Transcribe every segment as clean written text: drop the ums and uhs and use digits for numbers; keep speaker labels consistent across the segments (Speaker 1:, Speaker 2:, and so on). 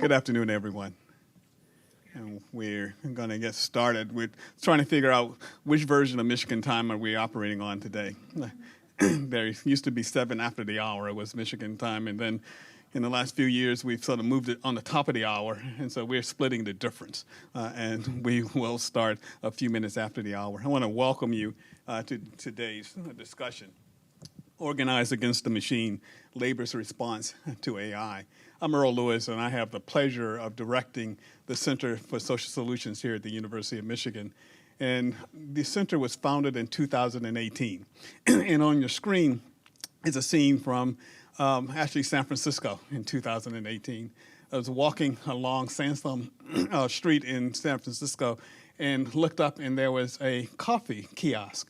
Speaker 1: Good afternoon, everyone. And we're going to get started. We're trying to figure out which version of Michigan time are we operating on today. There used to be 7 after the hour. It was Michigan time. And then in the last few years, we've sort of moved it on the top of the hour. And so we're splitting the difference. And we will start a few minutes after the hour. I want to welcome you to today's discussion, Organize Against the Machine, Labor's Response to AI. I'm Earl Lewis, and I have the pleasure of directing the Center for Social Solutions here at the University of Michigan. And the center was founded in 2018. And on your screen is a scene from actually San Francisco in 2018. I was walking along Sandstone Street in San Francisco and looked up, and there was a coffee kiosk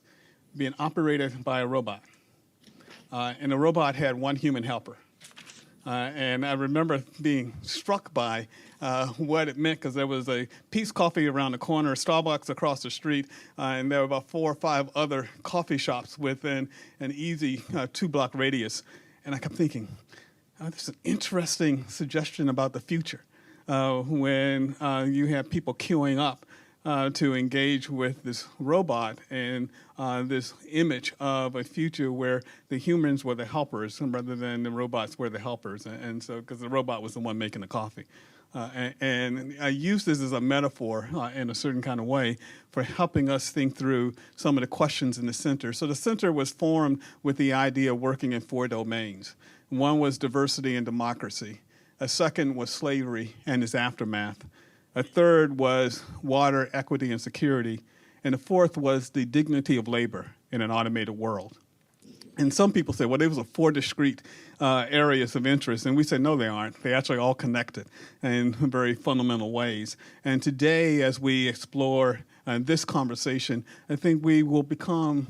Speaker 1: being operated by a robot. And the robot had one human helper. And I remember being struck by what it meant, because there was a Peace Coffee around the corner, Starbucks across the street, and there were about 4 or 5 other coffee shops within an easy 2-block radius. And I kept thinking, this is an interesting suggestion about the future when you have people queuing up to engage with this robot and this image of a future where the humans were the helpers rather than the robots were the helpers. And so, because the robot was the one making the coffee. And I use this as a metaphor in a certain kind of way for helping us think through some of the questions in the center. So the center was formed with the idea of working in 4 domains. One was diversity and democracy. A second was slavery and its aftermath. A third was water, equity, and security. And the fourth was the dignity of labor in an automated world. And some people say, well, those are 4 discrete areas of interest. And we say, no, they aren't. They're actually all connected in very fundamental ways. And today, as we explore this conversation, I think we will become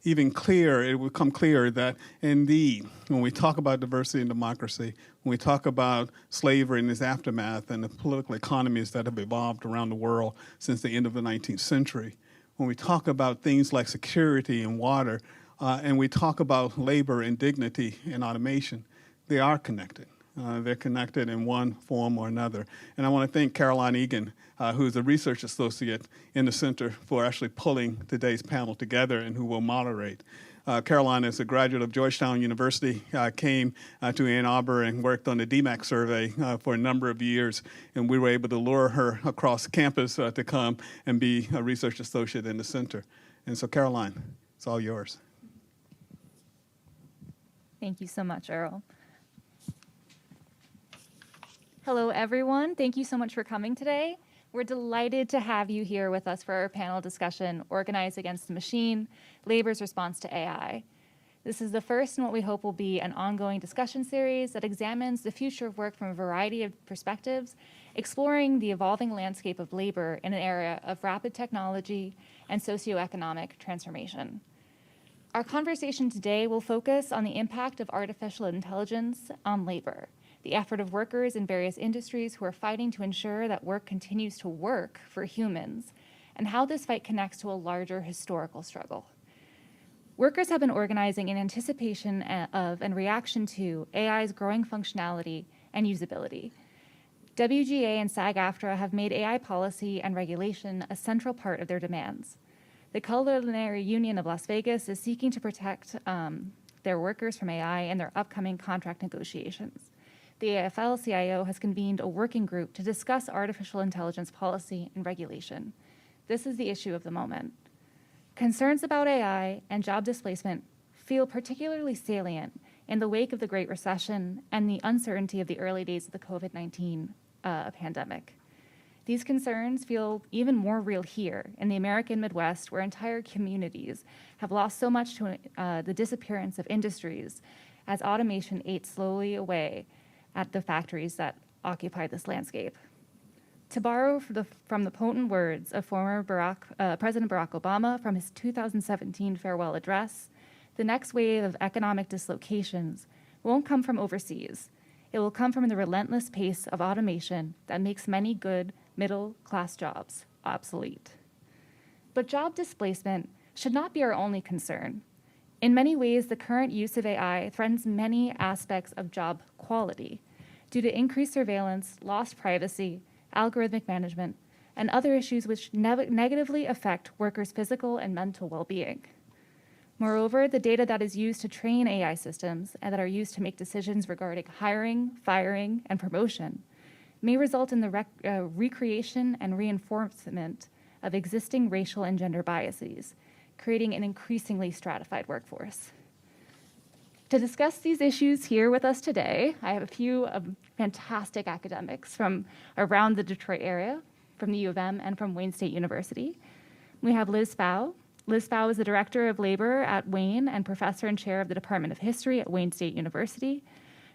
Speaker 1: even clearer. It will become clear that, indeed, when we talk about diversity and democracy, when we talk about slavery and its aftermath and the political economies that have evolved around the world since the end of the 19th century, when we talk about things like security and water, and we talk about labor and dignity and automation, they are connected. They're connected in one form or another. And I want to thank Caroline Egan, who's a research associate in the center, for actually pulling today's panel together and who will moderate. Caroline is a graduate of Georgetown University, came to Ann Arbor and worked on the DMAC survey for a number of years, and we were able to lure her across campus to come and be a research associate in the center. And so, Caroline, it's all yours.
Speaker 2: Thank you so much, Earl. Hello, everyone. Thank you so much for coming today. We're delighted to have you here with us for our panel discussion, Organize Against the Machine, Labor's Response to AI. This is the first in what we hope will be an ongoing discussion series that examines the future of work from a variety of perspectives, exploring the evolving landscape of labor in an era of rapid technology and socioeconomic transformation. Our conversation today will focus on the impact of artificial intelligence on labor, the effort of workers in various industries who are fighting to ensure that work continues to work for humans, and how this fight connects to a larger historical struggle. Workers have been organizing in anticipation of and reaction to AI's growing functionality and usability. WGA and SAG-AFTRA have made AI policy and regulation a central part of their demands. The Culinary Union of Las Vegas is seeking to protect their workers from AI in their upcoming contract negotiations. The AFL-CIO has convened a working group to discuss artificial intelligence policy and regulation. This is the issue of the moment. Concerns about AI and job displacement feel particularly salient in the wake of the Great Recession and the uncertainty of the early days of the COVID-19 pandemic. These concerns feel even more real here in the American Midwest, where entire communities have lost so much to the disappearance of industries as automation ate slowly away at the factories that occupy this landscape. To borrow from the potent words of former President Barack Obama from his 2017 farewell address, the next wave of economic dislocations won't come from overseas. It will come from the relentless pace of automation that makes many good middle-class jobs obsolete. But job displacement should not be our only concern. In many ways, the current use of AI threatens many aspects of job quality. due to increased surveillance, lost privacy, algorithmic management, and other issues which negatively affect workers' physical and mental well-being. Moreover, the data that is used to train AI systems and that are used to make decisions regarding hiring, firing, and promotion may result in the recreation and reinforcement of existing racial and gender biases, creating an increasingly stratified workforce. To discuss these issues here with us today, I have a few fantastic academics from around the Detroit area, from the U of M and from Wayne State University. We have Liz FOW. Liz FOW is the Director of Labor at Wayne and Professor and Chair of the Department of History at Wayne State University.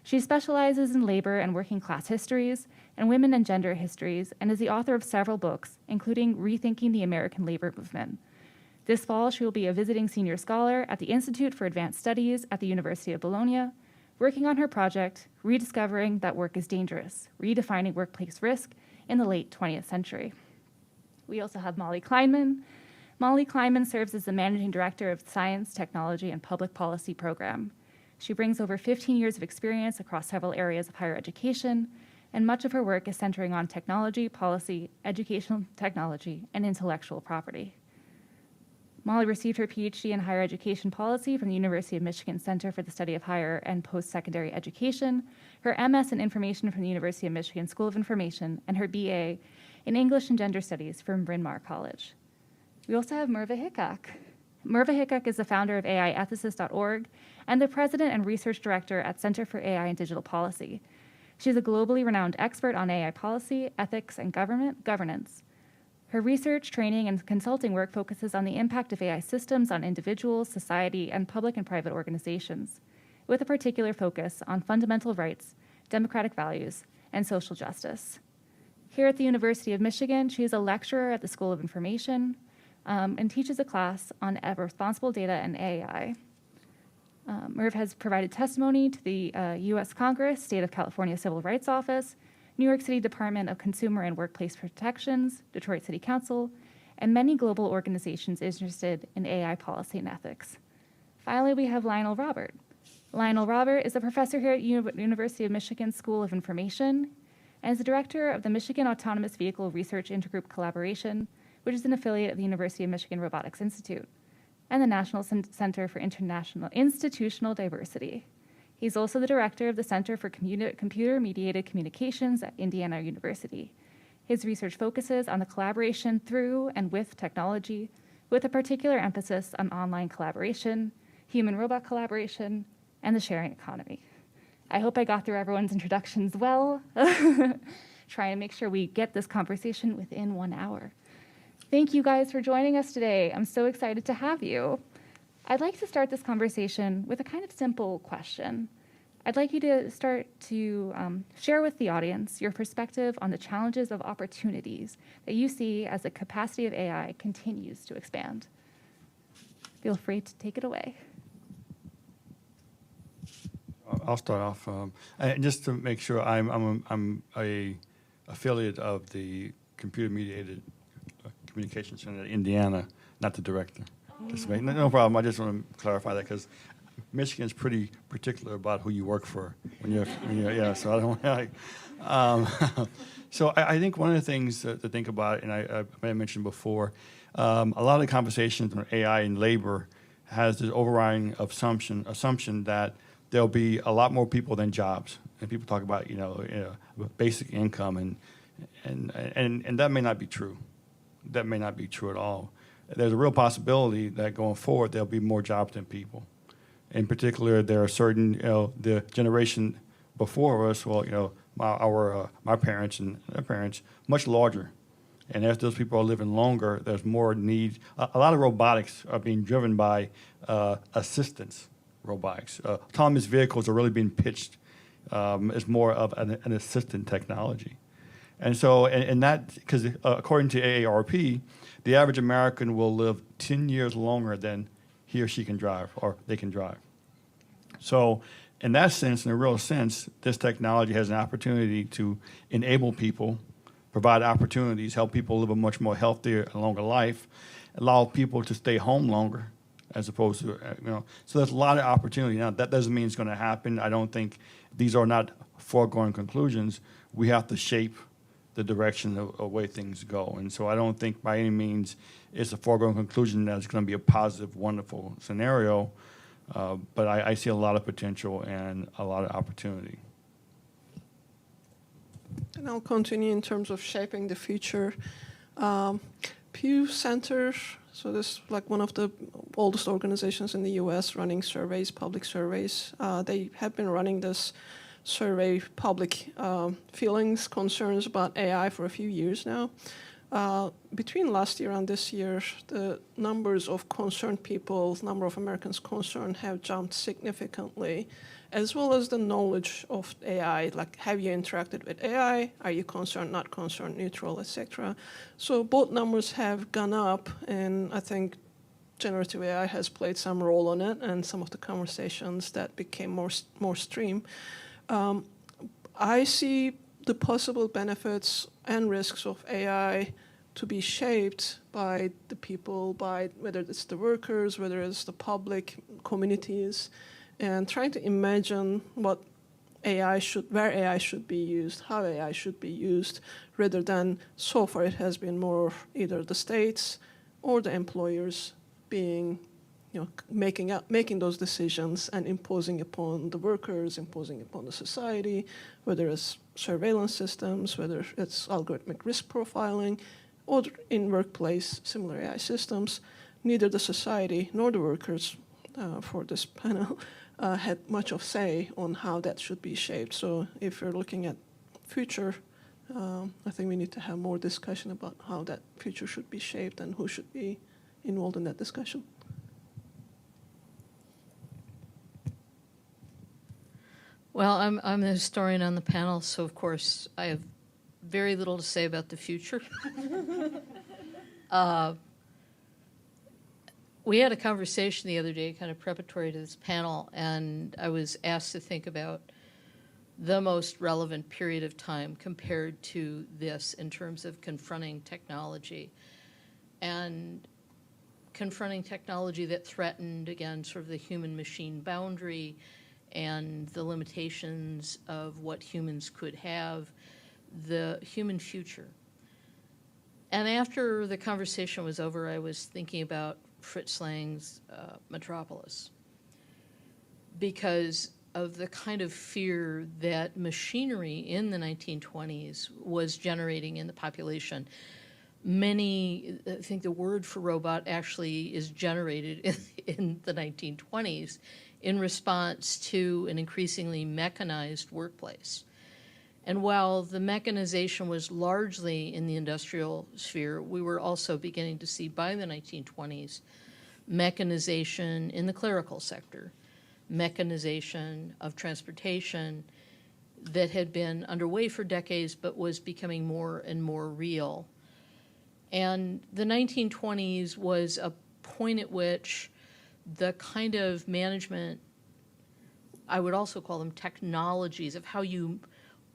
Speaker 2: She specializes in labor and working class histories and women and gender histories and is the author of several books, including Rethinking the American Labor Movement. This fall, she will be a visiting senior scholar at the Institute for Advanced Studies at the University of Bologna, working on her project, Rediscovering That Work is Dangerous, Redefining Workplace Risk in the Late 20th Century. We also have Molly Kleinman. Molly Kleinman serves as the Managing Director of the Science, Technology, and Public Policy Program. She brings over 15 years of experience across several areas of higher education, and much of her work is centering on technology, policy, educational technology, and intellectual property. Molly received her PhD in higher education policy from the University of Michigan Center for the Study of Higher and Post-Secondary Education, her MS in information from the University of Michigan School of Information, and her BA in English and Gender Studies from Bryn Mawr College. We also have Merva Hickok. Merva Hickok is the founder of AIethicist.org and the president and research director at Center for AI and Digital Policy. She's a globally renowned expert on AI policy, ethics, and governance. Her research, training, and consulting work focuses on the impact of AI systems on individuals, society, and public and private organizations, with a particular focus on fundamental rights, democratic values, and social justice. Here at the University of Michigan, she is a lecturer at the School of Information and teaches a class on responsible data and AI. Merv has provided testimony to the U.S. Congress, State of California Civil Rights Office, New York City Department of Consumer and Workplace Protections, Detroit City Council, and many global organizations interested in AI policy and ethics. Finally, we have Lionel Robert. Lionel Robert is a professor here at University of Michigan School of Information and is the director of the Michigan Autonomous Vehicle Research Intergroup Collaboration, which is an affiliate of the University of Michigan Robotics Institute, and the National Center for Institutional Diversity. He's also the director of the Center for Computer-Mediated Communications at Indiana University. His research focuses on the collaboration through and with technology, with a particular emphasis on online collaboration, human-robot collaboration, and the sharing economy. I hope I got through everyone's introductions well, trying to make sure we get this conversation within 1 hour. Thank you guys for joining us today. I'm so excited to have you. I'd like to start this conversation with a kind of simple question. I'd like you to start to share with the audience your perspective on the challenges of opportunities that you see as the capacity of AI continues to expand. Feel free to take it away.
Speaker 3: I'll start off. And just to make sure, I'm a affiliate of the Computer-Mediated Communication Center at Indiana, not the director. No problem. I just want to clarify that because Michigan's pretty particular about who you work for when you're yeah. So I don't like. So I think one of the things to think about, and I may have mentioned before, a lot of the conversations on AI and labor has this overriding assumption that there'll be a lot more people than jobs, and people talk about basic income, and that may not be true. That may not be true at all. There's a real possibility that going forward there'll be more jobs than people. In particular, there are certain, the generation before us, my parents and their parents, much larger. And as those people are living longer, there's more need. A lot of robotics are being driven by assistance robotics. Autonomous vehicles are really being pitched as more of an assistant technology. And so, and that, because according to AARP, the average American will live 10 years longer than he or she can drive, or they can drive. So in that sense, in a real sense, this technology has an opportunity to enable people, provide opportunities, help people live a much more healthier and longer life, allow people to stay home longer, as opposed to, so there's a lot of opportunity. Now, that doesn't mean it's going to happen. I don't think these are not foregone conclusions. We have to shape the direction of way things go. And so I don't think by any means it's a foregone conclusion that it's going to be a positive, wonderful scenario, but I see a lot of potential and a lot of opportunity.
Speaker 4: And I'll continue in terms of shaping the future. Pew Center, so this is like one of the oldest organizations in the US running surveys, public surveys. They have been running this survey public feelings, concerns about AI for a few years now. Between last year and this year, the numbers of concerned people, number of Americans concerned have jumped significantly, as well as the knowledge of AI, like have you interacted with AI, are you concerned, not concerned, neutral, etc. So both numbers have gone up, and I think generative AI has played some role on it, and some of the conversations that became more stream. I see the possible benefits and risks of AI to be shaped by the people, by whether it's the workers, whether it's the public communities, and trying to imagine what where AI should be used, how AI should be used, rather than so far it has been more either the states or the employers being, making those decisions and imposing upon the workers, imposing upon the society, whether it's surveillance systems, whether it's algorithmic risk profiling, or in workplace similar AI systems. Neither the society nor the workers for this panel had much of say on how that should be shaped. So if you're looking at future, I think we need to have more discussion about how that future should be shaped and who should be involved in that discussion.
Speaker 5: Well, I'm the historian on the panel, so of course I have very little to say about the future. We had a conversation the other day, kind of preparatory to this panel, and I was asked to think about the most relevant period of time compared to this in terms of confronting technology. And confronting technology that threatened, again, sort of the human-machine boundary and the limitations of what humans could have, the human future. And after the conversation was over, I was thinking about Fritz Lang's Metropolis, because of the kind of fear that machinery in the 1920s was generating in the population. I think the word for robot actually is generated in the 1920s in response to an increasingly mechanized workplace. And while the mechanization was largely in the industrial sphere, we were also beginning to see by the 1920s mechanization in the clerical sector, mechanization of transportation that had been underway for decades but was becoming more and more real. And the 1920s was a point at which the kind of management, I would also call them technologies, of how you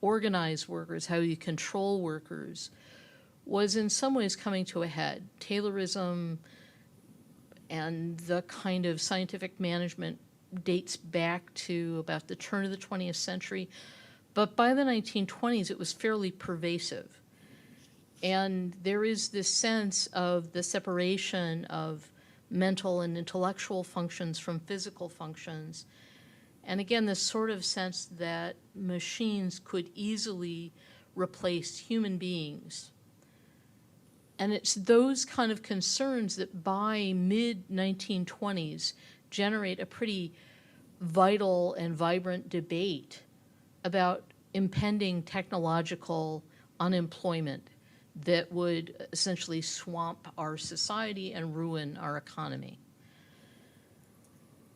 Speaker 5: organize workers, how you control workers, was in some ways coming to a head. Taylorism and the kind of scientific management dates back to about the turn of the 20th century. But by the 1920s, it was fairly pervasive. And there is this sense of the separation of mental and intellectual functions from physical functions. And again, this sort of sense that machines could easily replace human beings. And it's those kind of concerns that by mid-1920s generate a pretty vital and vibrant debate about impending technological unemployment that would essentially swamp our society and ruin our economy.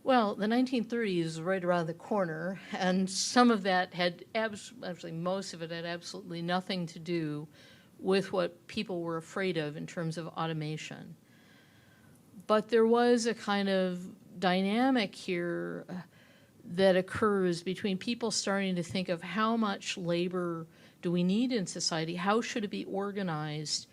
Speaker 5: Well, the 1930s is right around the corner, and some of that had, actually most of it had absolutely nothing to do with what people were afraid of in terms of automation. But there was a kind of dynamic here that occurs between people starting to think of how much labor do we need in society, how should it be organized,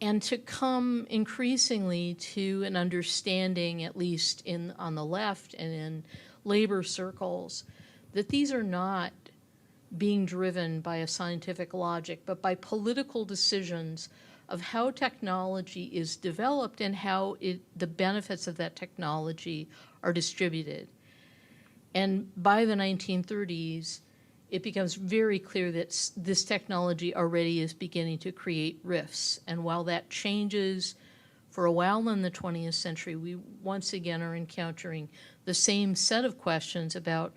Speaker 5: and to come increasingly to an understanding, at least on the left and in labor circles, that these are not being driven by a scientific logic, but by political decisions of how technology is developed and how the benefits of that technology are distributed. And by the 1930s, it becomes very clear that this technology already is beginning to create rifts. And while that changes for a while in the 20th century, we once again are encountering the same set of questions about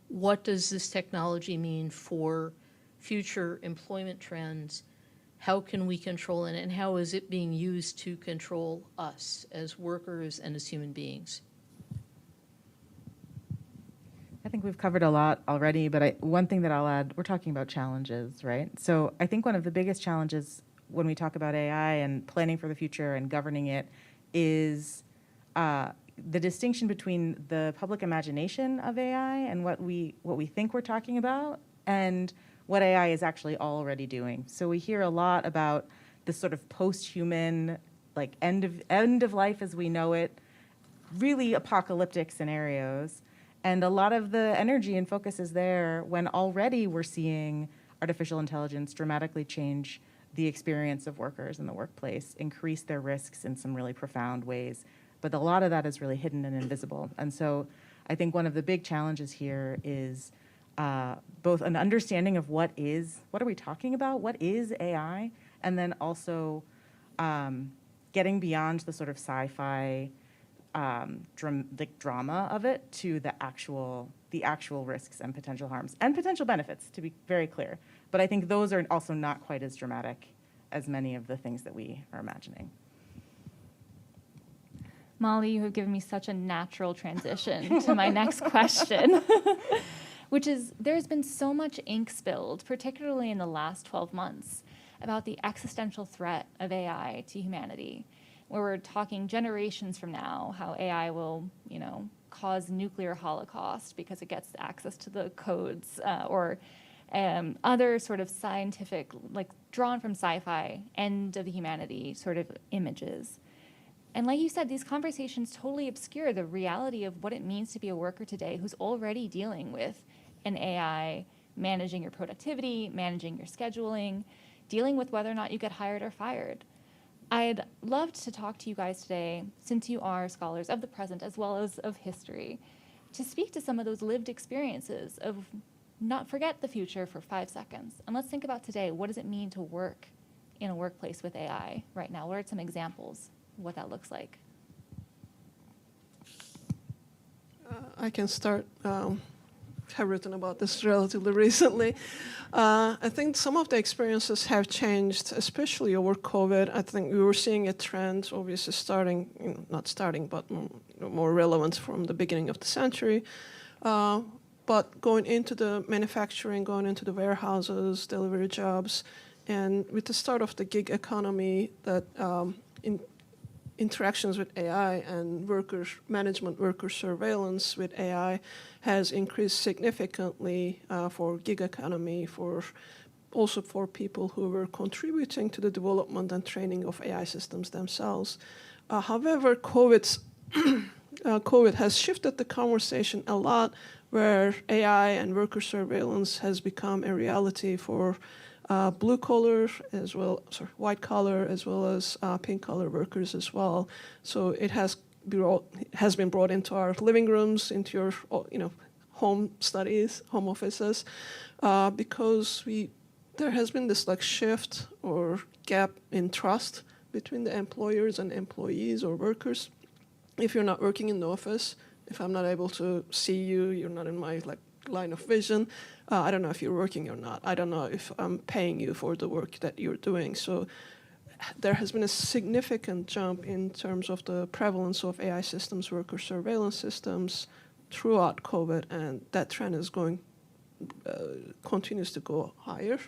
Speaker 5: what does this technology mean for future employment trends? How can we control it, and how is it being used to control us as workers and as human beings?
Speaker 6: I think we've covered a lot already, but one thing that I'll add, we're talking about challenges, right? So I think one of the biggest challenges when we talk about AI and planning for the future and governing it is the distinction between the public imagination of AI and what we think we're talking about and what AI is actually already doing. So we hear a lot about this sort of post-human, like end of life as we know it, really apocalyptic scenarios. And a lot of the energy and focus is there when already we're seeing artificial intelligence dramatically change the experience of workers in the workplace, increase their risks in some really profound ways. But a lot of that is really hidden and invisible. And so I think one of the big challenges here is both an understanding of what are we talking about? What is AI? And then also getting beyond the sort of sci-fi drama of it to the actual risks and potential harms and potential benefits, to be very clear. But I think those are also not quite as dramatic as many of the things that we are imagining.
Speaker 2: Molly, you have given me such a natural transition to my next question, which is there's been so much ink spilled, particularly in the last 12 months, about the existential threat of AI to humanity, where we're talking generations from now, how AI will, cause nuclear holocaust because it gets access to the codes or other sort of scientific, like drawn from sci-fi, end of humanity sort of images. And like you said, these conversations totally obscure the reality of what it means to be a worker today who's already dealing with an AI managing your productivity, managing your scheduling, dealing with whether or not you get hired or fired. I'd love to talk to you guys today, since you are scholars of the present as well as of history, to speak to some of those lived experiences of not forget the future for 5 seconds. And let's think about today, what does it mean to work in a workplace with AI right now? What are some examples of what that looks like?
Speaker 4: I can start. Have written about this relatively recently. I think some of the experiences have changed, especially over COVID. I think we were seeing a trend, obviously not starting, but more relevant from the beginning of the century. But going into the manufacturing, going into the warehouses, delivery jobs, and with the start of the gig economy, that interactions with AI and worker surveillance with AI has increased significantly for gig economy, also for people who were contributing to the development and training of AI systems themselves. However, COVID has shifted the conversation a lot, where AI and worker surveillance has become a reality for white collar as well as pink collar workers as well. So it has been brought into our living rooms, into your home studies, home offices, because there has been this shift or gap in trust between the employers and employees or workers. If you're not working in the office, if I'm not able to see you, you're not in my line of vision, I don't know if you're working or not. I don't know if I'm paying you for the work that you're doing. So there has been a significant jump in terms of the prevalence of AI systems, worker surveillance systems throughout COVID, and that trend is continues to go higher.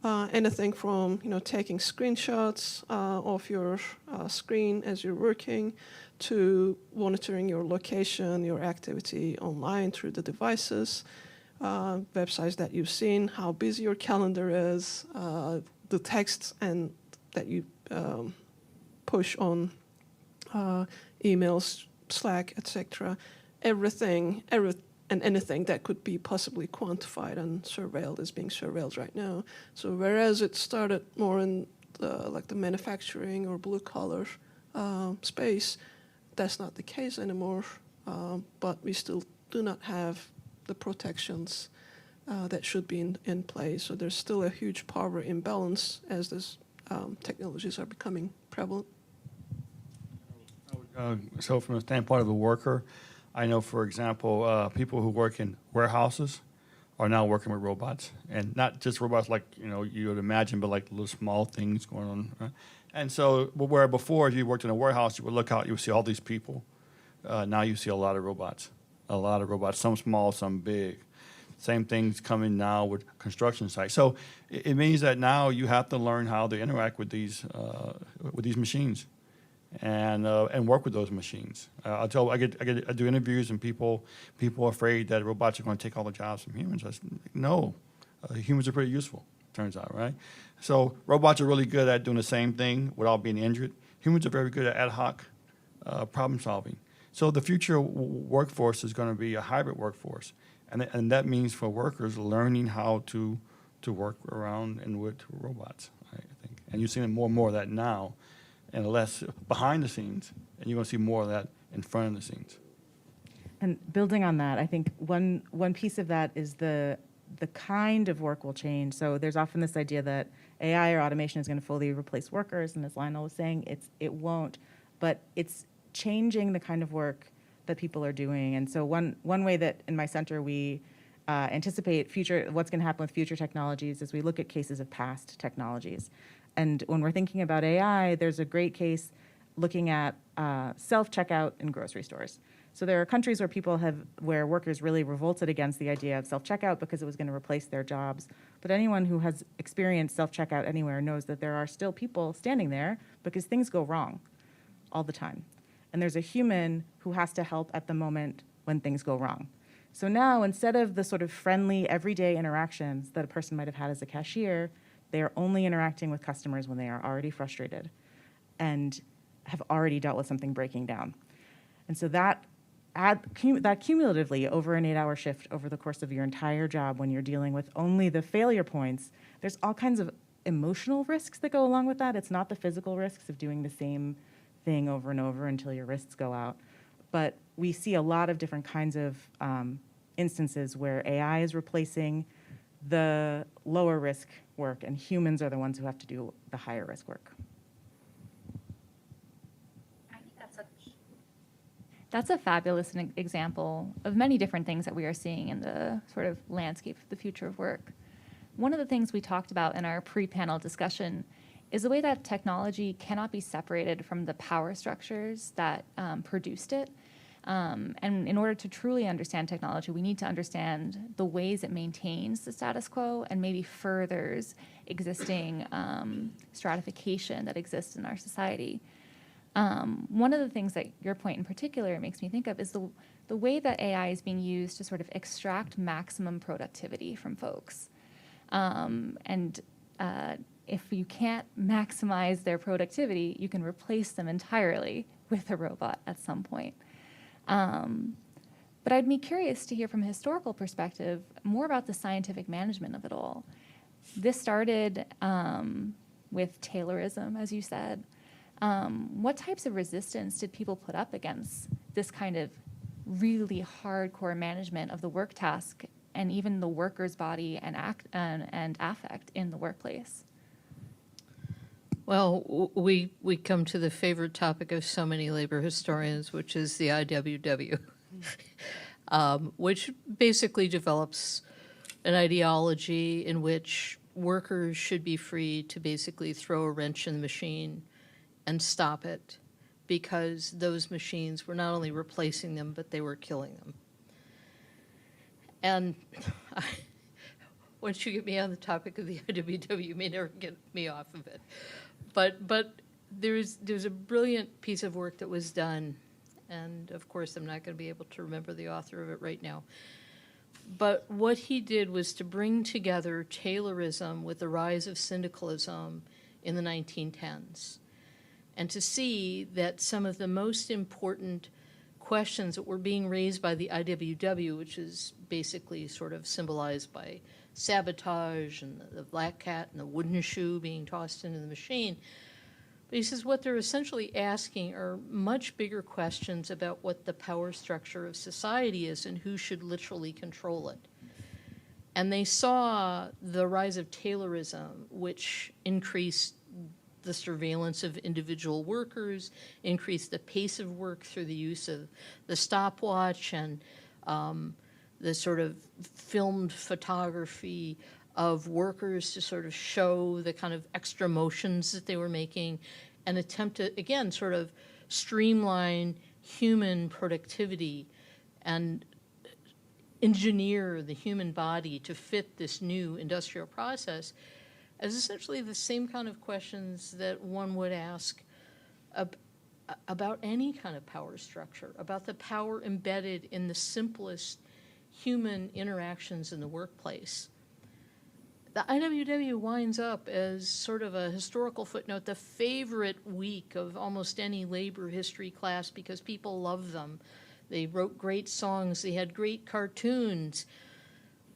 Speaker 4: Anything from taking screenshots of your screen as you're working, to monitoring your location, your activity online through the devices, websites that you've seen, how busy your calendar is, the texts that you push on emails, Slack, etc. Everything, and anything that could be possibly quantified and surveilled is being surveilled right now. So whereas it started more in the manufacturing or blue collar space, that's not the case anymore. But we still do not have the protections that should be in place. So there's still a huge power imbalance as these technologies are becoming prevalent.
Speaker 3: So from the standpoint of a worker, I know, for example, people who work in warehouses are now working with robots, and not just robots like you would imagine, but like little small things going on. Right? And so, where before if you worked in a warehouse, you would look out, you would see all these people. Now you see a lot of robots, some small, some big. Same things coming now with construction sites. So it means that now you have to learn how to interact with these machines, and work with those machines. I do interviews, and people are afraid that robots are going to take all the jobs from humans. I said, no, humans are pretty useful. Turns out, right? So robots are really good at doing the same thing without being injured. Humans are very good at ad hoc problem solving. So the future workforce is going to be a hybrid workforce, and that means for workers learning how to work around and with robots, I think. And you're seeing more and more of that now, and less behind the scenes, and you're going to see more of that in front of the scenes.
Speaker 6: And building on that, I think one piece of that is the kind of work will change. So there's often this idea that AI or automation is going to fully replace workers, and as Lionel was saying, it won't, but it's changing the kind of work that people are doing. And so one way that in my center we anticipate what's going to happen with future technologies is we look at cases of past technologies. And when we're thinking about AI, there's a great case looking at self-checkout in grocery stores. So there are countries where workers really revolted against the idea of self-checkout because it was going to replace their jobs. But anyone who has experienced self-checkout anywhere knows that there are still people standing there because things go wrong all the time. And there's a human who has to help at the moment when things go wrong. So now, instead of the sort of friendly, everyday interactions that a person might have had as a cashier, they are only interacting with customers when they are already frustrated and have already dealt with something breaking down. And so that cumulatively over an 8-hour shift over the course of your entire job, when you're dealing with only the failure points, there's all kinds of emotional risks that go along with that. It's not the physical risks of doing the same thing over and over until your wrists go out. But we see a lot of different kinds of instances where AI is replacing the lower risk work, and humans are the ones who have to do the higher risk work.
Speaker 2: I think that's a fabulous example of many different things that we are seeing in the sort of landscape of the future of work. One of the things we talked about in our pre-panel discussion is the way that technology cannot be separated from the power structures that produced it. And in order to truly understand technology, we need to understand the ways it maintains the status quo and maybe furthers existing stratification that exists in our society. One of the things that your point in particular makes me think of is the way that AI is being used to sort of extract maximum productivity from folks. If you can't maximize their productivity, you can replace them entirely with a robot at some point. But I'd be curious to hear from a historical perspective more about the scientific management of it all. This started with Taylorism, as you said. What types of resistance did people put up against this kind of really hardcore management of the work task and even the worker's body and affect in the workplace?
Speaker 5: Well, we come to the favorite topic of so many labor historians, which is the IWW, which basically develops an ideology in which workers should be free to basically throw a wrench in the machine and stop it, because those machines were not only replacing them, but they were killing them. And once you get me on the topic of the IWW, you may never get me off of it. But there's a brilliant piece of work that was done, and of course I'm not going to be able to remember the author of it right now. But what he did was to bring together Taylorism with the rise of syndicalism in the 1910s, and to see that some of the most important questions that were being raised by the IWW, which is basically sort of symbolized by sabotage and the black cat and the wooden shoe being tossed into the machine. But he says what they're essentially asking are much bigger questions about what the power structure of society is and who should literally control it. And they saw the rise of Taylorism, which increased the surveillance of individual workers, increased the pace of work through the use of the stopwatch and the sort of filmed photography of workers to sort of show the kind of extra motions that they were making and attempt to, again, sort of streamline human productivity and engineer the human body to fit this new industrial process, as essentially the same kind of questions that one would ask about any kind of power structure, about the power embedded in the simplest human interactions in the workplace. The IWW winds up as sort of a historical footnote, the favorite week of almost any labor history class because people love them. They wrote great songs, they had great cartoons,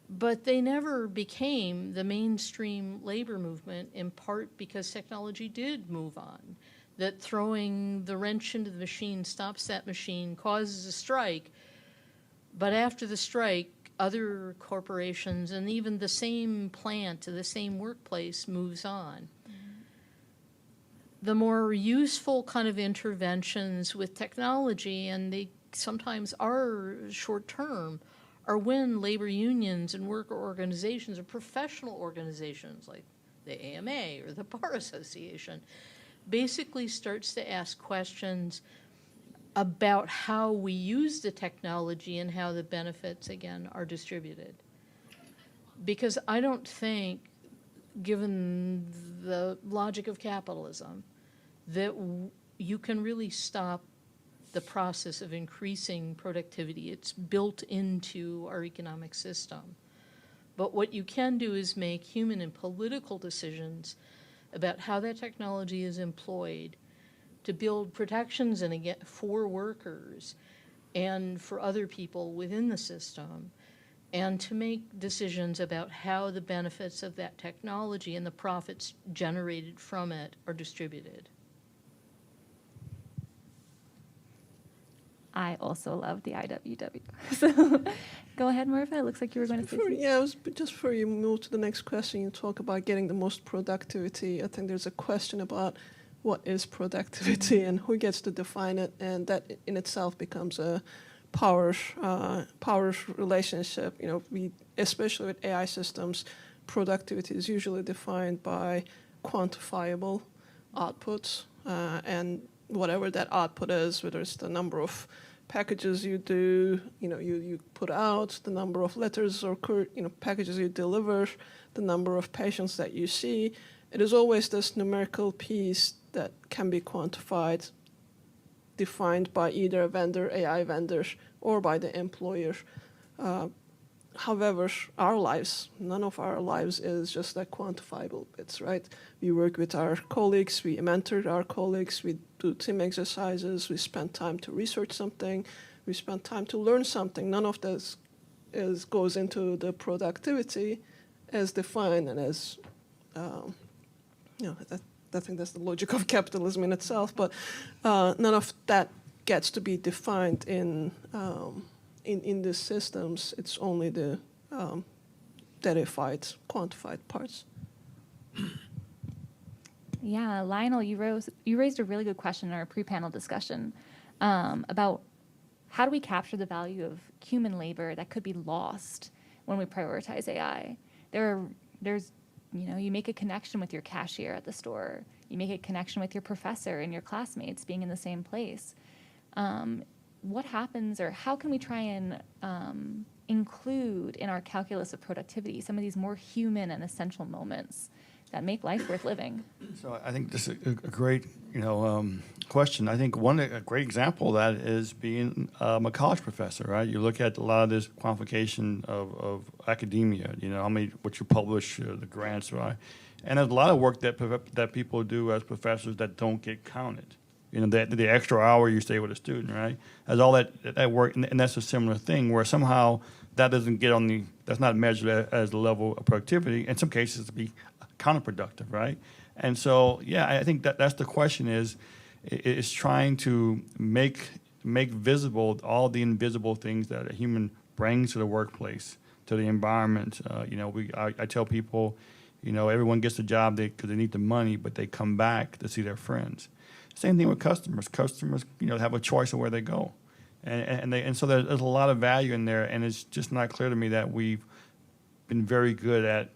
Speaker 5: but they never became the mainstream labor movement, in part because technology did move on. That throwing the wrench into the machine stops that machine, causes a strike, but after the strike, other corporations and even the same plant, the same workplace moves on. The more useful kind of interventions with technology, and they sometimes are short-term, are when labor unions and worker organizations or professional organizations like the AMA or the Bar Association basically starts to ask questions about how we use the technology and how the benefits, again, are distributed. Because I don't think, given the logic of capitalism, that you can really stop the process of increasing productivity. It's built into our economic system. But what you can do is make human and political decisions about how that technology is employed to build protections and again for workers and for other people within the system, and to make decisions about how the benefits of that technology and the profits generated from it are distributed.
Speaker 2: I also love the IWW. So go ahead, Marva. It looks like you were going to say something.
Speaker 4: Yeah, just before you move to the next question, you talk about getting the most productivity. I think there's a question about what is productivity and who gets to define it, and that in itself becomes a power relationship. You know, especially with AI systems, productivity is usually defined by quantifiable outputs, and whatever that output is, whether it's the number of packages you do, you put out, the number of letters or packages you deliver, the number of patients that you see. It is always this numerical piece that can be quantified, defined by either a vendor, AI vendor, or by the employer. However, our lives, none of our lives is just like quantifiable bits, right? We work with our colleagues, we mentor our colleagues, we do team exercises, we spend time to research something, we spend time to learn something. None of this goes into the productivity as defined and as, I think that's the logic of capitalism in itself, but none of that gets to be defined in the systems. It's only the datafied, quantified parts.
Speaker 2: Yeah, Lionel, you raised a really good question in our pre-panel discussion about how do we capture the value of human labor that could be lost when we prioritize AI. There's you make a connection with your cashier at the store. You make a connection with your professor and your classmates being in the same place. What happens, or how can we try and include in our calculus of productivity some of these more human and essential moments that make life worth living?
Speaker 3: So I think this is a great, question. I think a great example of that is being a college professor, right? You look at a lot of this quantification of academia, what you publish, the grants, right? And there's a lot of work that people do as professors that don't get counted. You know, the extra hour you stay with a student, right? As all that work, and that's a similar thing where somehow that doesn't get on that's not measured as the level of productivity. In some cases, to be counterproductive, right? And so, yeah, I think that's the question is trying to make visible all the invisible things that a human brings to the workplace, to the environment. I tell people, everyone gets a job because they need the money, but they come back to see their friends. Same thing with customers. Customers, have a choice of where they go, and so there's a lot of value in there. And it's just not clear to me that we've been very good at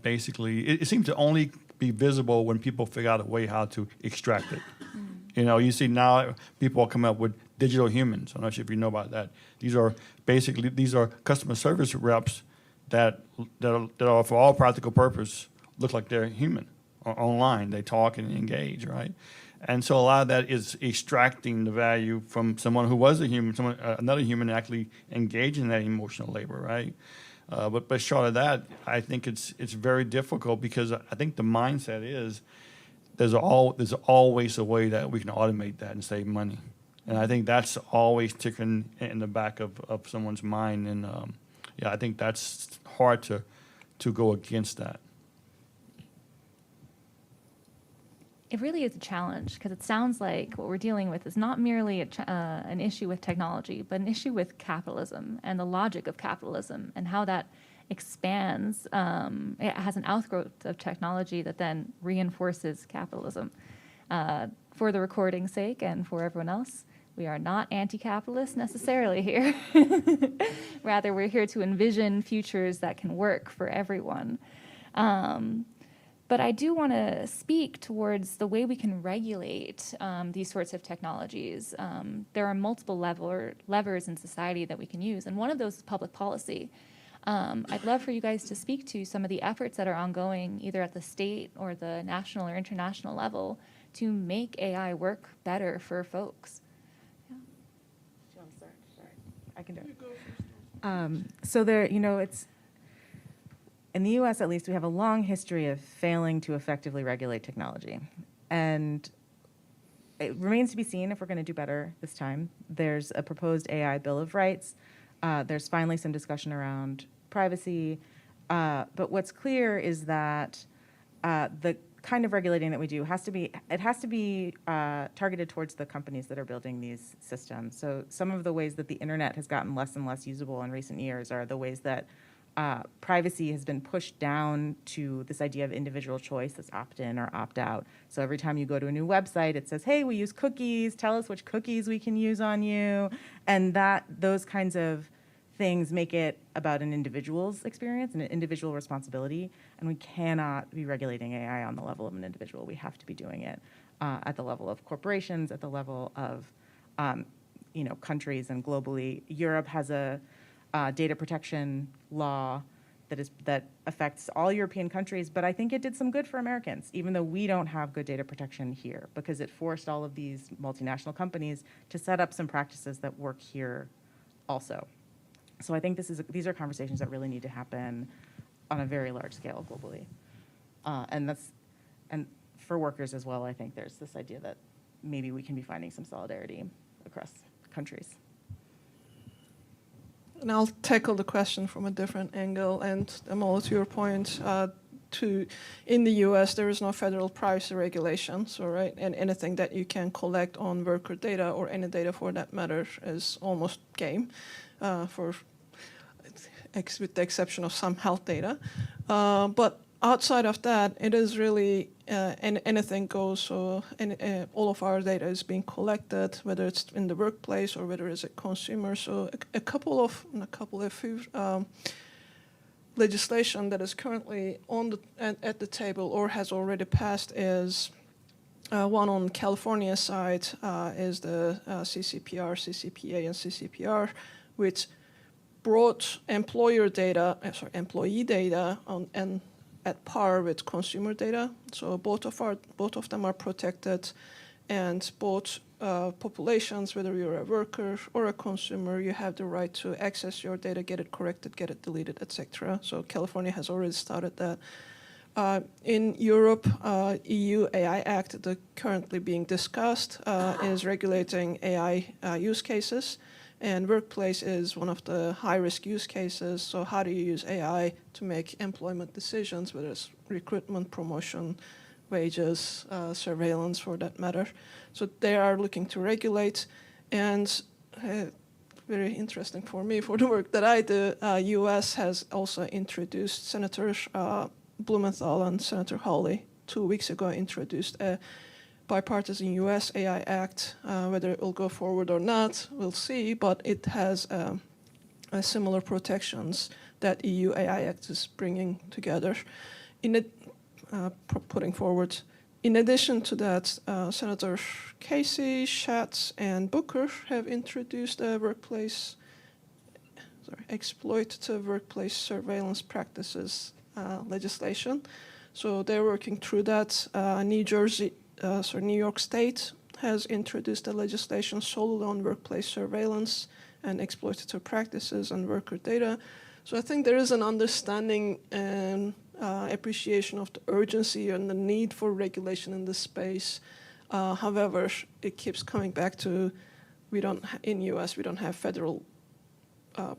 Speaker 3: basically. It seems to only be visible when people figure out a way how to extract it. You see now people are coming up with digital humans. I'm not sure if you know about that. These are customer service reps that are for all practical purpose look like they're human. Online, they talk and engage, right? And so a lot of that is extracting the value from someone who was a human, another human actually engaging in that emotional labor, right? But short of that, I think it's very difficult because I think the mindset is there's always a way that we can automate that and save money, and I think that's always ticking in the back of someone's mind, and I think that's hard to go against that.
Speaker 2: It really is a challenge because it sounds like what we're dealing with is not merely an issue with technology, but an issue with capitalism and the logic of capitalism and how that expands. It has an outgrowth of technology that then reinforces capitalism. For the recording's sake and for everyone else, we are not anti-capitalist necessarily here. Rather, we're here to envision futures that can work for everyone. But I do want to speak towards the way we can regulate these sorts of technologies. There are multiple levers in society that we can use, and one of those is public policy. I'd love for you guys to speak to some of the efforts that are ongoing, either at the state or the national or international level, to make AI work better for folks.
Speaker 6: Do you want to start? Sorry, I can do it. So there, it's in the U.S. at least, we have a long history of failing to effectively regulate technology, and it remains to be seen if we're going to do better this time. There's a proposed AI Bill of Rights. There's finally some discussion around privacy, but what's clear is that the kind of regulating that we do has to be targeted towards the companies that are building these systems. So some of the ways that the internet has gotten less and less usable in recent years are the ways that privacy has been pushed down to this idea of individual choice, this opt-in or opt-out. So every time you go to a new website, it says, hey, we use cookies, tell us which cookies we can use on you. And those kinds of things make it about an individual's experience and an individual responsibility. And we cannot be regulating AI on the level of an individual. We have to be doing it at the level of corporations, at the level of countries and globally. Europe has a data protection law that affects all European countries, but I think it did some good for Americans, even though we don't have good data protection here, because it forced all of these multinational companies to set up some practices that work here also. So I think these are conversations that really need to happen on a very large scale globally. And for workers as well, I think there's this idea that maybe we can be finding some solidarity across countries.
Speaker 4: And I'll tackle the question from a different angle. And Amal, to your point, in the US, there is no federal privacy regulation. So, right, and anything that you can collect on worker data or any data for that matter is almost game, with the exception of some health data. But outside of that, it is really anything goes. So all of our data is being collected, whether it's in the workplace or whether it's a consumer. So a few legislation that is currently at the table or has already passed is one on California side is the CCPR, CCPA, and CCPR, which brought employee data and at par with consumer data. So both of them are protected, and both populations, whether you're a worker or a consumer, you have the right to access your data, get it corrected, get it deleted, etc. So California has already started that. In Europe, EU AI Act that currently being discussed is regulating AI use cases, and workplace is one of the high-risk use cases. So how do you use AI to make employment decisions, whether it's recruitment, promotion, wages, surveillance for that matter. So they are looking to regulate, and very interesting for me for the work that I do, US has also introduced Senators Blumenthal and Senator Hawley 2 weeks ago introduced a bipartisan US AI Act. Whether it will go forward or not, we'll see, but it has similar protections that EU AI Act is bringing together. Putting forward. In addition to that, Senators Casey, Schatz, and Booker have introduced a exploitative workplace surveillance practices legislation. So they're working through that. New York State has introduced a legislation solely on workplace surveillance and exploitative practices and worker data. So I think there is an understanding and appreciation of the urgency and the need for regulation in this space. However, it keeps coming back to in US, we don't have federal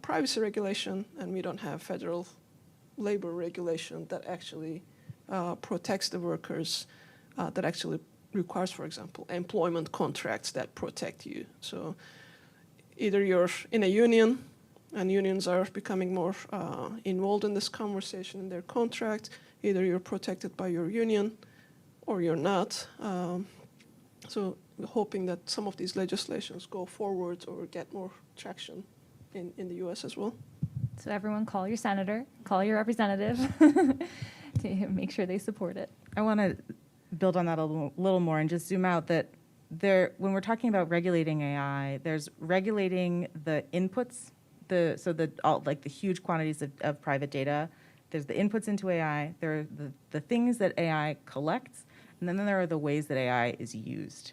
Speaker 4: privacy regulation, and we don't have federal labor regulation that actually protects the workers, that actually requires, for example, employment contracts that protect you. So either you're in a union, and unions are becoming more involved in this conversation in their contract. Either you're protected by your union or you're not. So we're hoping that some of these legislations go forward or get more traction in the US as well.
Speaker 2: So everyone call your senator, call your representative to make sure they support it.
Speaker 6: I want to build on that a little more and just zoom out that when we're talking about regulating AI, there's regulating the inputs, the huge quantities of private data. There's the inputs into AI. There are the things that AI collects, and then there are the ways that AI is used.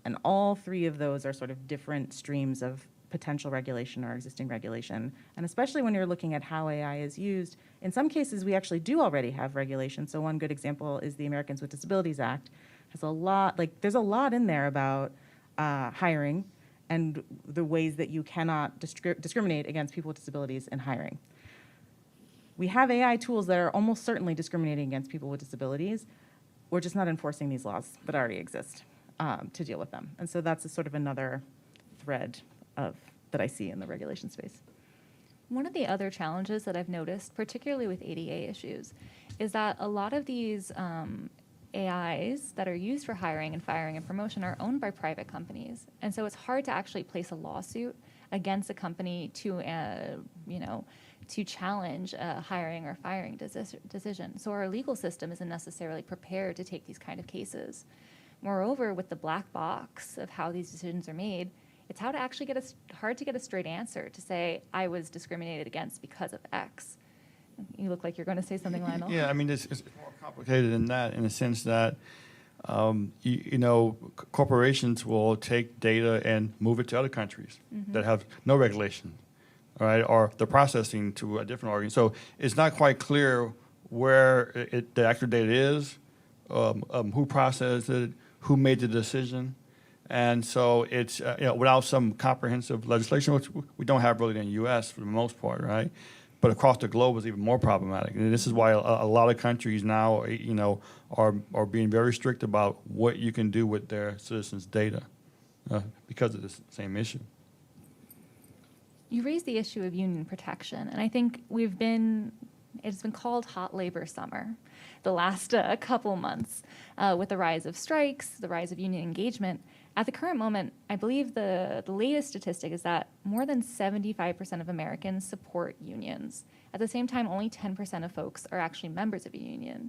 Speaker 6: And all three of those are sort of different streams of potential regulation or existing regulation. And especially when you're looking at how AI is used, in some cases we actually do already have regulation. So one good example is the Americans with Disabilities Act. Has a lot, there's a lot in there about hiring and the ways that you cannot discriminate against people with disabilities in hiring. We have AI tools that are almost certainly discriminating against people with disabilities. We're just not enforcing these laws that already exist to deal with them. And so that's a sort of another thread that I see in the regulation space.
Speaker 2: One of the other challenges that I've noticed, particularly with ADA issues, is that a lot of these AIs that are used for hiring and firing and promotion are owned by private companies. And so it's hard to actually place a lawsuit against a company to challenge a hiring or firing decision. So our legal system isn't necessarily prepared to take these kind of cases. Moreover, with the black box of how these decisions are made, it's hard to get a straight answer to say, I was discriminated against because of X. You look like you're going to say something, Lionel.
Speaker 3: Yeah, I mean, it's more complicated than that in the sense that, corporations will take data and move it to other countries that have no regulation, all right, or the processing to a different organ. So it's not quite clear where the actual data is, who processed it, who made the decision. And so it's, without some comprehensive legislation, which we don't have really in the U.S. for the most part, right? But across the globe is even more problematic. And this is why a lot of countries now, are being very strict about what you can do with their citizens' data because of this same issue.
Speaker 2: You raised the issue of union protection, and I think it's been called hot labor summer the last couple months with the rise of strikes, the rise of union engagement. At the current moment, I believe the latest statistic is that more than 75% of Americans support unions. At the same time, only 10% of folks are actually members of a union.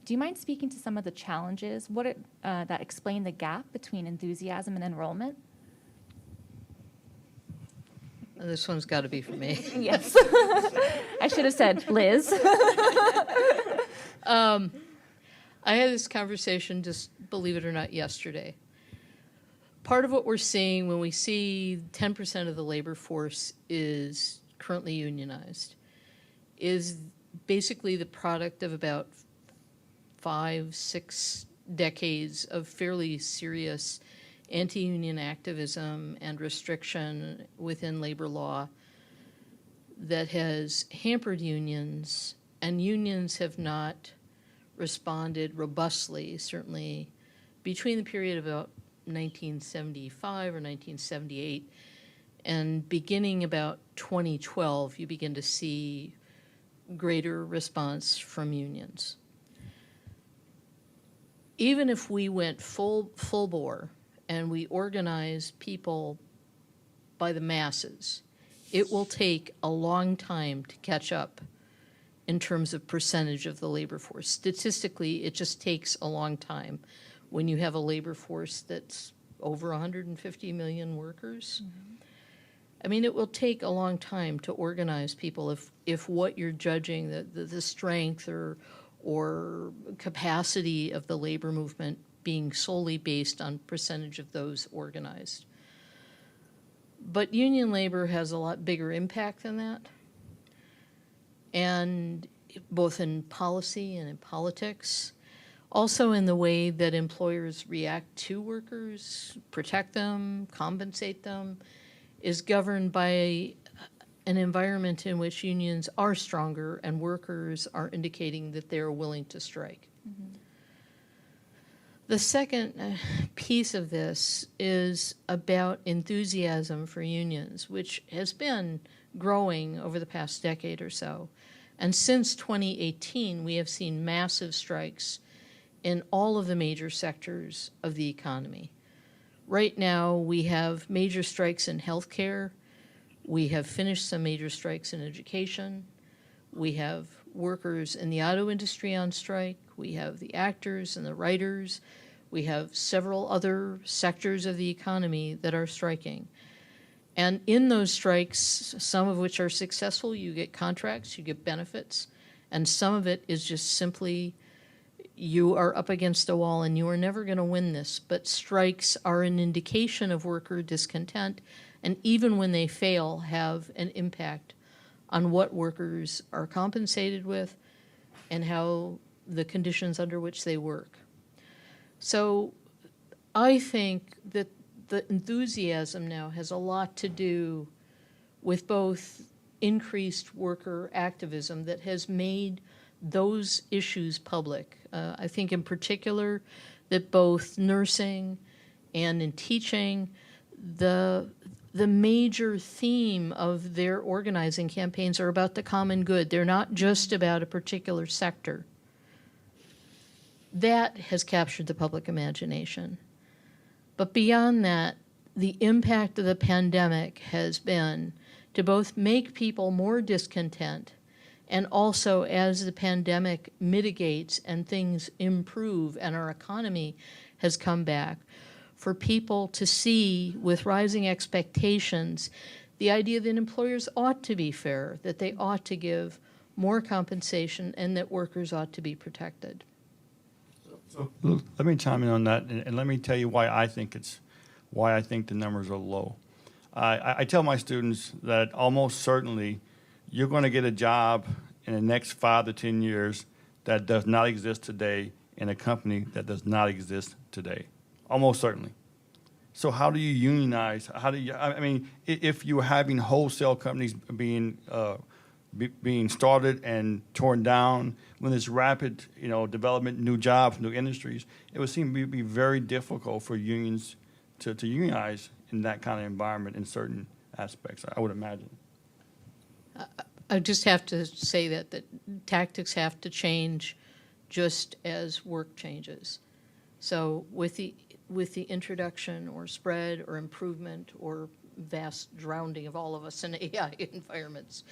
Speaker 2: Do you mind speaking to some of the challenges that explain the gap between enthusiasm and enrollment?
Speaker 5: This one's got to be for me.
Speaker 2: Yes. I should have said Liz.
Speaker 5: I had this conversation, just believe it or not, yesterday. part of what we're seeing when we see 10% of the labor force is currently unionized is basically the product of about 5-6 decades of fairly serious anti-union activism and restriction within labor law that has hampered unions, and unions have not responded robustly, certainly between the period of about 1975 or 1978 and beginning about 2012, you begin to see greater response from unions. Even if we went full bore and we organized people by the masses, it will take a long time to catch up in terms of percentage of the labor force. Statistically, it just takes a long time when you have a labor force that's over 150 million workers. Mm-hmm. I mean, it will take a long time to organize people if what you're judging, the strength or capacity of the labor movement being solely based on percentage of those organized. But union labor has a lot bigger impact than that. And both in policy and in politics, also in the way that employers react to workers, protect them, compensate them, is governed by an environment in which unions are stronger and workers are indicating that they're willing to strike. Mm-hmm. The second piece of this is about enthusiasm for unions, which has been growing over the past decade or so. And since 2018, we have seen massive strikes in all of the major sectors of the economy. Right now, we have major strikes in healthcare. We have finished some major strikes in education. We have workers in the auto industry on strike. We have the actors and the writers. We have several other sectors of the economy that are striking. And in those strikes, some of which are successful, you get contracts, you get benefits, and some of it is just simply you are up against a wall and you are never going to win this. But strikes are an indication of worker discontent, and even when they fail, have an impact on what workers are compensated with and how the conditions under which they work. So I think that the enthusiasm now has a lot to do with both increased worker activism that has made those issues public. I think in particular that both nursing and in teaching, the major theme of their organizing campaigns are about the common good. They're not just about a particular sector. That has captured the public imagination. But beyond that, the impact of the pandemic has been to both make people more discontent and also, as the pandemic mitigates and things improve and our economy has come back, for people to see with rising expectations the idea that employers ought to be fair, that they ought to give more compensation, and that workers ought to be protected.
Speaker 3: So let me chime in on that, and let me tell you why I think the numbers are low. I tell my students that almost certainly you're going to get a job in the next 5 to 10 years that does not exist today in a company that does not exist today. Almost certainly. So how do you unionize? I mean, if you're having wholesale companies being started and torn down, when there's rapid, development, new jobs, new industries, it would seem to be very difficult for unions to unionize in that kind of environment in certain aspects, I would imagine.
Speaker 5: I just have to say that tactics have to change just as work changes. So with the introduction or spread or improvement or vast drowning of all of us in AI environments,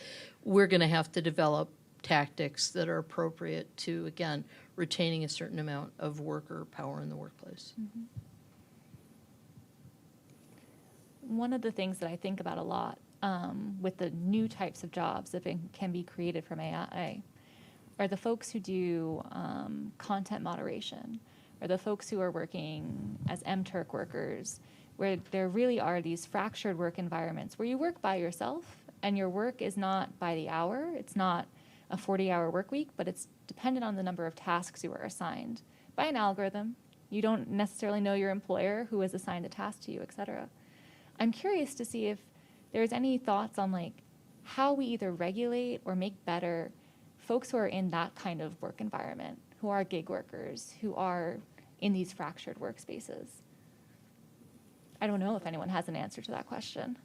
Speaker 5: we're going to have to develop tactics that are appropriate to, again, retaining a certain amount of worker power in the workplace.
Speaker 2: Mm-hmm. One of the things that I think about a lot with the new types of jobs that can be created from AI are the folks who do content moderation, or the folks who are working as MTurk workers, where there really are these fractured work environments where you work by yourself and your work is not by the hour. It's not a 40-hour work week, but it's dependent on the number of tasks you are assigned by an algorithm. You don't necessarily know your employer who has assigned a task to you, et cetera. I'm curious to see if there's any thoughts on like how we either regulate or make better folks who are in that kind of work environment, who are gig workers, who are in these fractured workspaces. I don't know if anyone has an answer to that question.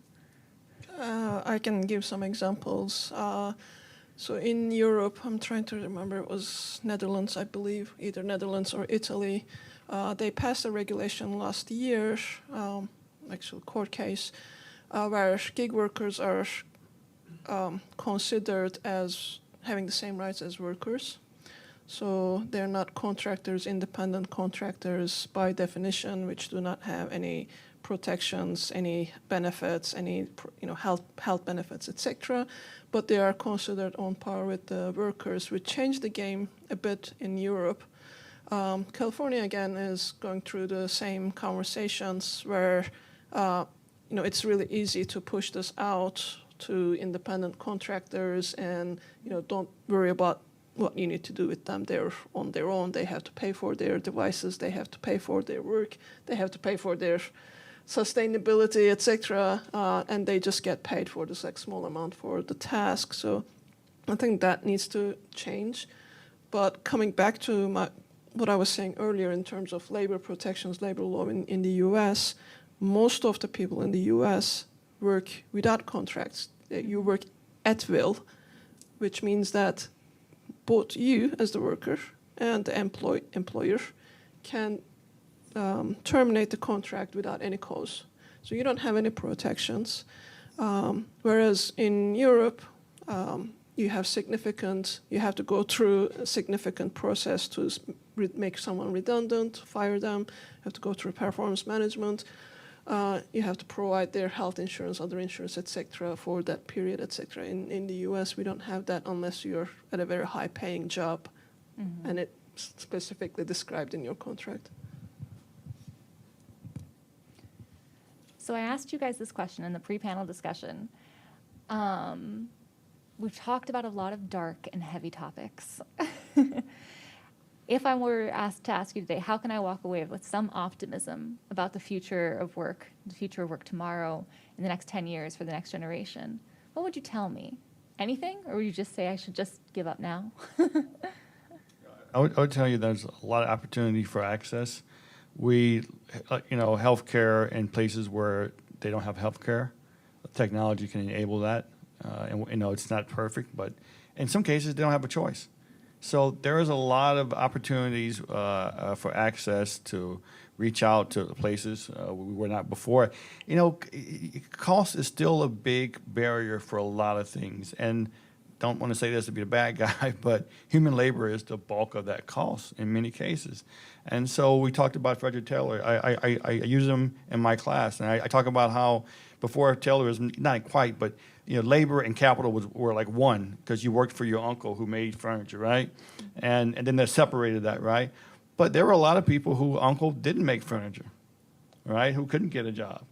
Speaker 4: I can give some examples. So in Europe, I'm trying to remember, it was Netherlands, I believe, either Netherlands or Italy. They passed a regulation last year, actual court case, where gig workers are considered as having the same rights as workers. So they're not contractors, independent contractors by definition, which do not have any protections, any benefits, any health benefits, etc. But they are considered on par with the workers, which changed the game a bit in Europe. California again is going through the same conversations where it's really easy to push this out to independent contractors, and don't worry about what you need to do with them. They're on their own. They have to pay for their devices. They have to pay for their work. They have to pay for their sustainability, etc. And they just get paid for this small amount for the task. So I think that needs to change. But coming back to what I was saying earlier in terms of labor protections, labor law in the U.S., most of the people in the U.S. work without contracts. You work at will, which means that both you as the worker and the employer can terminate the contract without any cause. So you don't have any protections. Whereas in Europe, you have to go through a significant process to make someone redundant, fire them, you have to go through performance management. You have to provide their health insurance, other insurance, etc. for that period, etc. In the U.S., we don't have that unless you're at a very high-paying job, and it's specifically described in your contract.
Speaker 2: So I asked you guys this question in the pre-panel discussion. We've talked about a lot of dark and heavy topics. If I were asked to ask you today, how can I walk away with some optimism about the future of work tomorrow, in the next 10 years for the next generation, what would you tell me? Anything? Or would you just say I should just give up now?
Speaker 3: I would tell you there's a lot of opportunity for access. Healthcare in places where they don't have healthcare, technology can enable that. And it's not perfect, but in some cases they don't have a choice. So there is a lot of opportunities for access to reach out to places we were not before. Cost is still a big barrier for a lot of things. And don't want to say this to be a bad guy, but human labor is the bulk of that cost in many cases. And so we talked about Frederick Taylor. I use him in my class, and I talk about how before Taylor was not quite, but labor and capital were like one, because you worked for your uncle who made furniture, right? And then they separated that, right? But there were a lot of people who uncle didn't make furniture, right? Who couldn't get a job.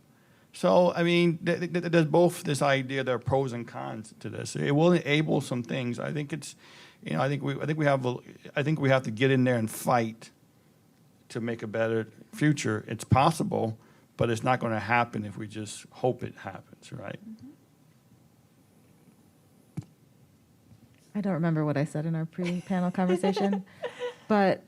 Speaker 3: So I mean, there's both this idea. There are pros and cons to this. It will enable some things. I think it's, I think we have to get in there and fight to make a better future. It's possible, but it's not going to happen if we just hope it happens, right?
Speaker 2: Mm-hmm.
Speaker 6: I don't remember what I said in our pre-panel conversation, but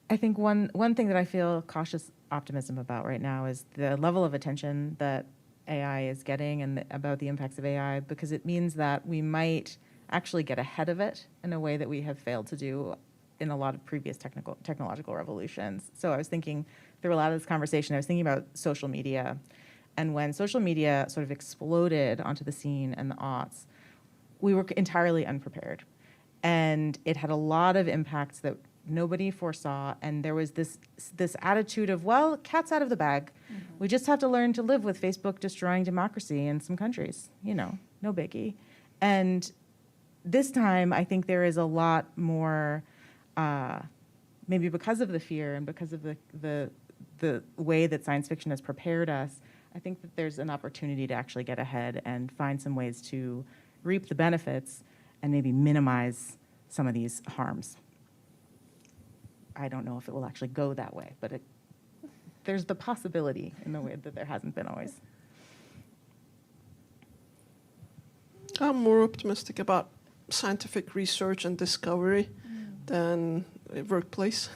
Speaker 6: I think one thing that I feel cautious optimism about right now is the level of attention that AI is getting and about the impacts of AI, because it means that we might actually get ahead of it in a way that we have failed to do in a lot of previous technological revolutions. So I was thinking through a lot of this conversation, I was thinking about social media. And when social media sort of exploded onto the scene in the aughts, we were entirely unprepared. And it had a lot of impacts that nobody foresaw. And there was this attitude of, well, cat's out of the bag. Mm-hmm. We just have to learn to live with Facebook destroying democracy in some countries. No biggie. And this time, I think there is a lot more, maybe because of the fear and because of the way that science fiction has prepared us, I think that there's an opportunity to actually get ahead and find some ways to reap the benefits and maybe minimize some of these harms. I don't know if it will actually go that way, but there's the possibility in a way that there hasn't been always.
Speaker 4: I'm more optimistic about scientific research and discovery than workplace.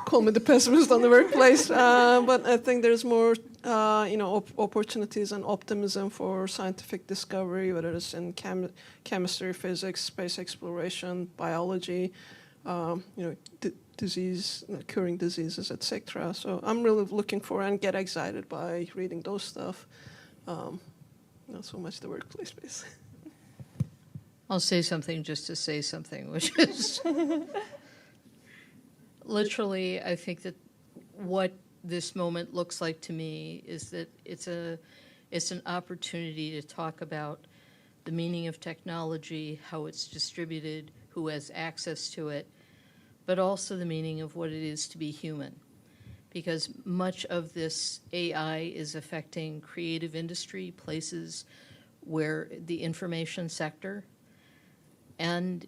Speaker 4: Call me the pessimist on the workplace, but I think there's more, opportunities and optimism for scientific discovery, whether it's in chemistry, physics, space exploration, biology, disease, curing diseases, etc. So I'm really looking for and get excited by reading those stuff. Not so much the workplace space.
Speaker 5: I'll say something just to say something, which is literally, I think that what this moment looks like to me is that it's an opportunity to talk about the meaning of technology, how it's distributed, who has access to it, but also the meaning of what it is to be human. Because much of this AI is affecting creative industry, places where the information sector, and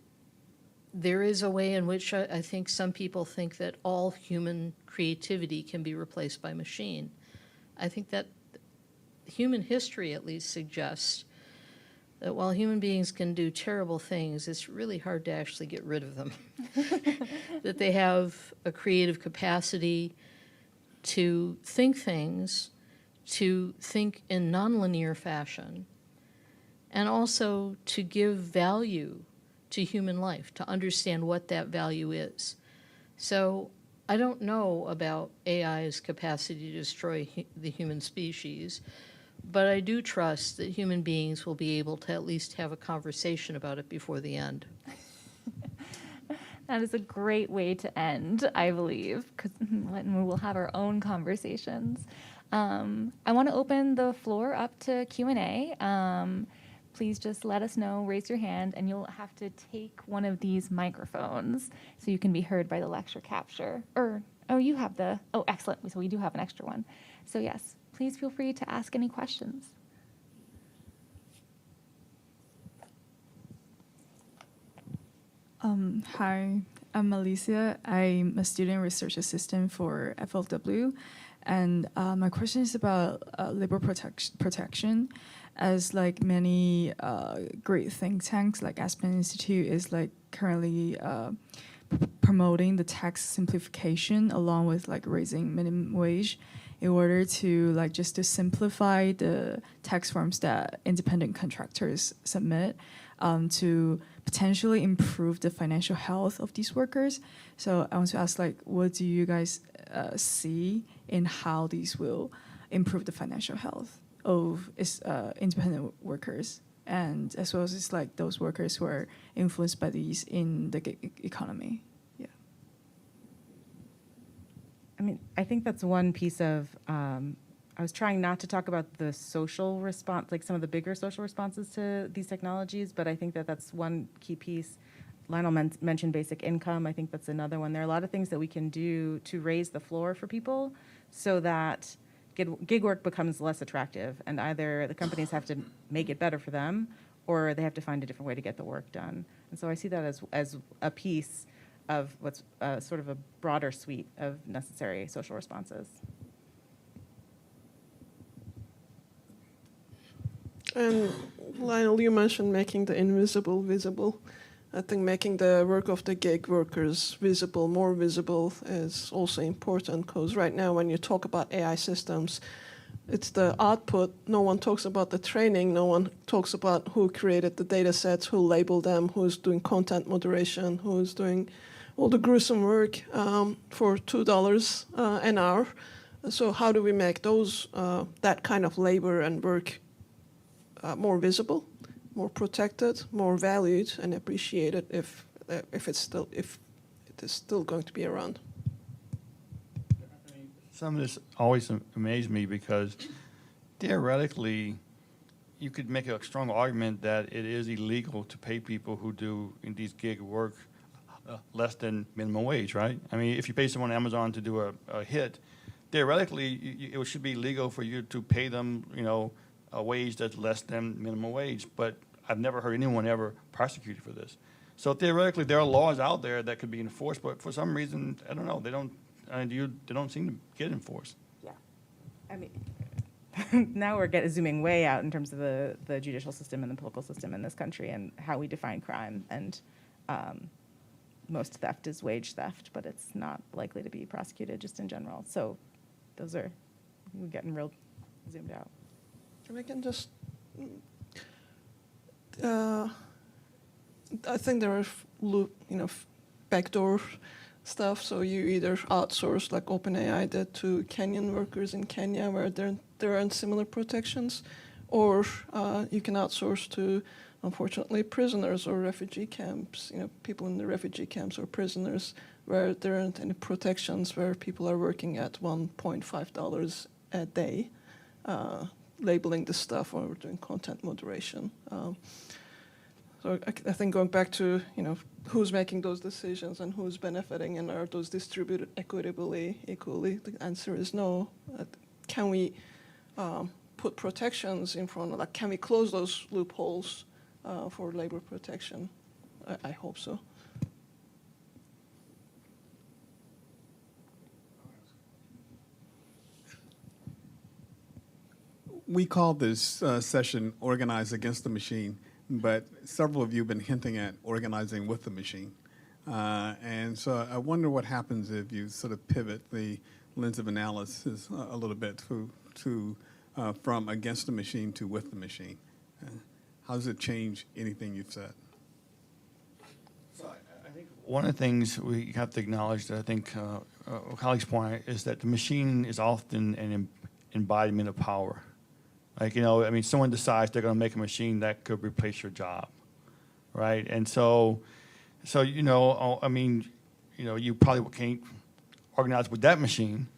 Speaker 5: there is a way in which I think some people think that all human creativity can be replaced by machine. I think that human history at least suggests that while human beings can do terrible things, it's really hard to actually get rid of them. That they have a creative capacity to think things, to think in nonlinear fashion, and also to give value to human life, to understand what that value is. So I don't know about AI's capacity to destroy the human species, but I do trust that human beings will be able to at least have a conversation about it before the end.
Speaker 2: That is a great way to end, I believe, because we'll have our own conversations. I want to open the floor up to Q&A. Please just let us know, raise your hand, and you'll have to take one of these microphones so you can be heard by the lecture capture. You have excellent. So we do have an extra one. So yes, please feel free to ask any questions.
Speaker 7: Hi, I'm Alicia. I'm a student research assistant for FOW. And my question is about labor protection. As like many great think tanks, like Aspen Institute is like currently promoting the tax simplification along with like raising minimum wage in order to like just to simplify the tax forms that independent contractors submit to potentially improve the financial health of these workers. So I want to ask, like, what do you guys see in how these will improve the financial health of independent workers, and as well as it's like those workers who are influenced by these in the gig economy? Yeah.
Speaker 6: I mean, I think that's one piece of, I was trying not to talk about the social response, like some of the bigger social responses to these technologies, but I think that that's one key piece. Lionel mentioned basic income. I think that's another one. There are a lot of things that we can do to raise the floor for people so that gig work becomes less attractive, and either the companies have to make it better for them or they have to find a different way to get the work done. And so I see that as a piece of what's sort of a broader suite of necessary social responses.
Speaker 4: And Lionel, you mentioned making the invisible visible. I think making the work of the gig workers visible, more visible, is also important, because right now when you talk about AI systems, it's the output. No one talks about the training. No one talks about who created the data sets, who labeled them, who's doing content moderation, who's doing all the gruesome work for $2 an hour. So how do we make those that kind of labor and work more visible, more protected, more valued and appreciated if it is still going to be around?
Speaker 3: Some of this always amazed me because theoretically, you could make a strong argument that it is illegal to pay people who do in these gig work less than minimum wage, right? I mean, if you pay someone on Amazon to do a hit, theoretically, it should be legal for you to pay them, a wage that's less than minimum wage. But I've never heard anyone ever prosecuted for this. So theoretically, there are laws out there that could be enforced, but for some reason, I don't know, they don't seem to get enforced.
Speaker 6: Yeah. I mean, now we're zooming way out in terms of the judicial system and the political system in this country and how we define crime. And most theft is wage theft, but it's not likely to be prosecuted just in general. So we're getting real zoomed out.
Speaker 4: If I can just, I think there are backdoor stuff. So you either outsource, like OpenAI did, to Kenyan workers in Kenya, where there aren't similar protections, or you can outsource to, unfortunately, prisoners or refugee camps. People in the refugee camps or prisoners, where there aren't any protections, where people are working at $1.5 a day, labeling the stuff or doing content moderation. So I think going back to who's making those decisions and who's benefiting, and are those distributed equitably, equally? The answer is no. Can we put protections in front of, like, can we close those loopholes for labor protection? I hope so.
Speaker 1: We call this session Organize Against the Machine, but several of you have been hinting at organizing with the machine. And so I wonder what happens if you sort of pivot the lens of analysis a little bit to from against the machine to with the machine. How does it change anything you've said?
Speaker 3: So I think one of the things we have to acknowledge that I think colleagues point out is that the machine is often an embodiment of power. Like, someone decides they're going to make a machine that could replace your job, right? And so you probably can't organize with that machine,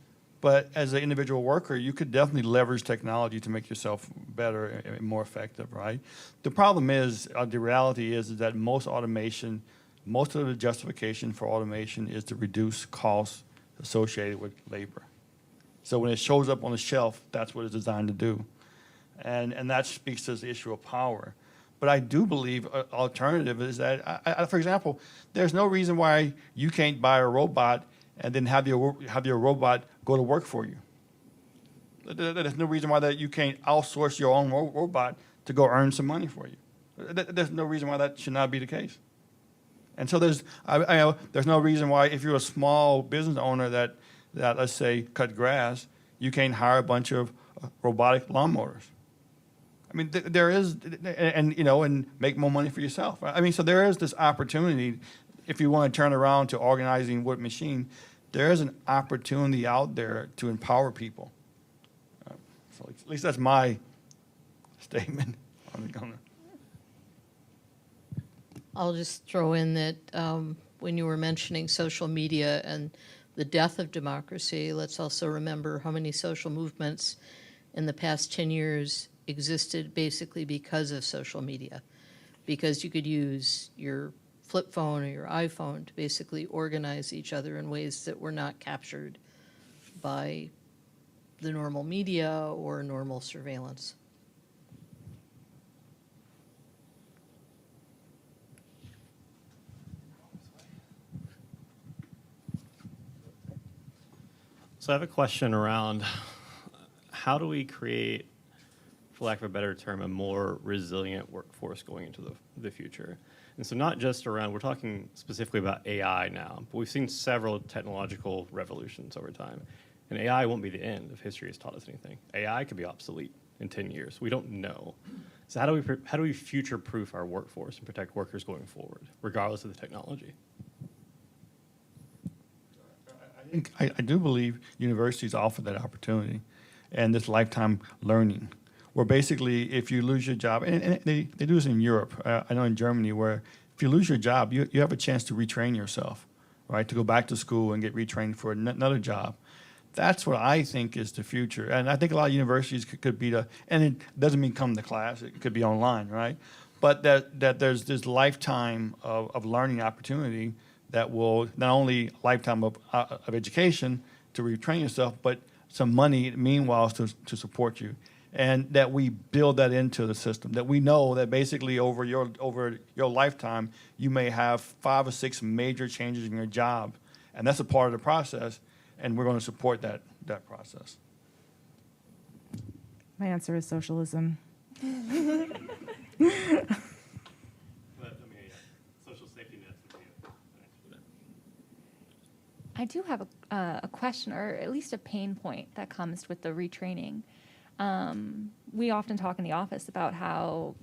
Speaker 3: but as an individual worker, you could definitely leverage technology to make yourself better and more effective, right? The problem is, the reality is that most of the justification for automation is to reduce costs associated with labor. So when it shows up on the shelf, that's what it's designed to do. And that speaks to the issue of power. But I do believe an alternative is that, for example, there's no reason why you can't buy a robot and then have your robot go to work for you. There's no reason why you can't outsource your own robot to go earn some money for you. There's no reason why that should not be the case. And so there's no reason why, if you're a small business owner that let's say cut grass, you can't hire a bunch of robotic lawnmowers. I mean, there is, and make more money for yourself. I mean, so there is this opportunity. If you want to turn around to organizing with machine, there is an opportunity out there to empower people. So at least that's my statement on the corner.
Speaker 5: I'll just throw in that when you were mentioning social media and the death of democracy, let's also remember how many social movements in the past 10 years existed basically because of social media, because you could use your flip phone or your iPhone to basically organize each other in ways that were not captured by the normal media or normal surveillance.
Speaker 8: So I have a question around how do we create, for lack of a better term, a more resilient workforce going into the future? And so not just around, we're talking specifically about AI now, but we've seen several technological revolutions over time. And AI won't be the end if history has taught us anything. AI could be obsolete in 10 years. We don't know. So how do we future-proof our workforce and protect workers going forward, regardless of the technology?
Speaker 3: I do believe universities offer that opportunity and this lifetime learning, where basically if you lose your job, and they do this in Europe, I know in Germany, where if you lose your job, you have a chance to retrain yourself, right, to go back to school and get retrained for another job. That's what I think is the future. And I think a lot of universities could be and it doesn't mean come to class, it could be online, right? But that there's this lifetime of learning opportunity that will not only lifetime of education to retrain yourself, but some money meanwhile to support you, and that we build that into the system. That we know that basically over your lifetime, you may have 5 or 6 major changes in your job, and that's a part of the process, and we're going to support that process.
Speaker 6: My answer is socialism.
Speaker 8: Social safety nets.
Speaker 2: I do have a question, or at least a pain point that comes with the retraining. We often talk in the office about how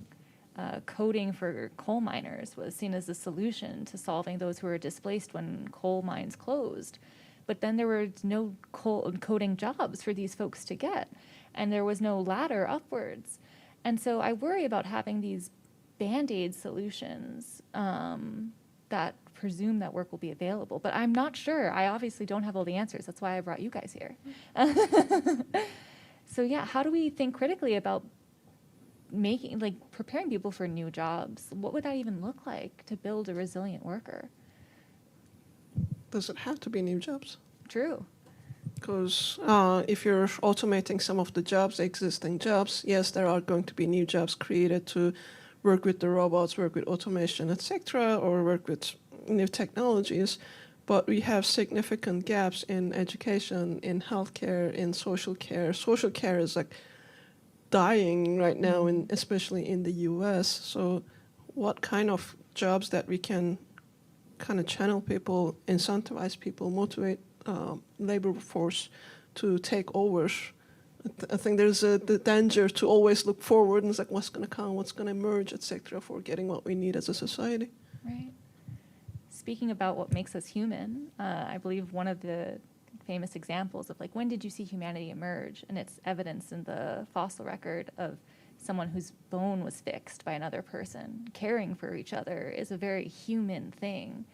Speaker 2: coding for coal miners was seen as a solution to solving those who were displaced when coal mines closed. But then there were no coding jobs for these folks to get, and there was no ladder upwards. And so I worry about having these Band-Aid solutions that presume that work will be available. But I'm not sure. I obviously don't have all the answers. That's why I brought you guys here. So yeah, how do we think critically about preparing people for new jobs? What would that even look like to build a resilient worker?
Speaker 4: Does it have to be new jobs?
Speaker 2: True.
Speaker 4: Because if you're automating some of the jobs, existing jobs, yes, there are going to be new jobs created to work with the robots, work with automation, etc., or work with new technologies. But we have significant gaps in education, in healthcare, in social care. Social care is like dying right now, especially in the US. So what kind of jobs that we can kind of channel people, incentivize people, motivate labor force to take over? I think there's the danger to always look forward and it's like what's going to come, what's going to emerge, etc., for getting what we need as a society.
Speaker 2: Right. Speaking about what makes us human, I believe one of the famous examples of when did you see humanity emerge? And it's evidence in the fossil record of someone whose bone was fixed by another person. Caring for each other is a very human thing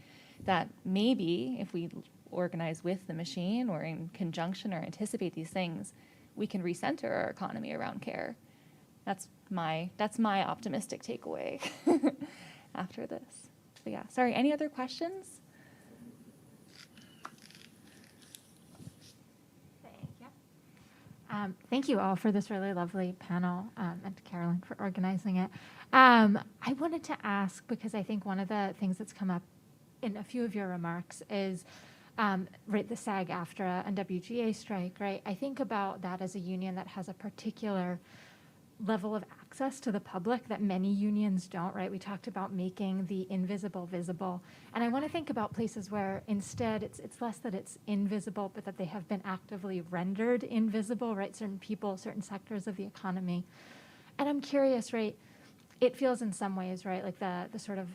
Speaker 2: that maybe if we organize with the machine or in conjunction or anticipate these things, we can recenter our economy around care. That's my optimistic takeaway after this. But yeah, sorry, any other questions?
Speaker 9: Thank you all for this really lovely panel, and to Carolyn for organizing it. I wanted to ask, because I think one of the things that's come up in a few of your remarks is right, the SAG-AFTRA and WGA strike, right? I think about that as a union that has a particular level of access to the public that many unions don't, right? We talked about making the invisible visible. And I want to think about places where instead it's less that it's invisible, but that they have been actively rendered invisible, right? Certain people, certain sectors of the economy. And I'm curious, right? It feels in some ways, right, like the sort of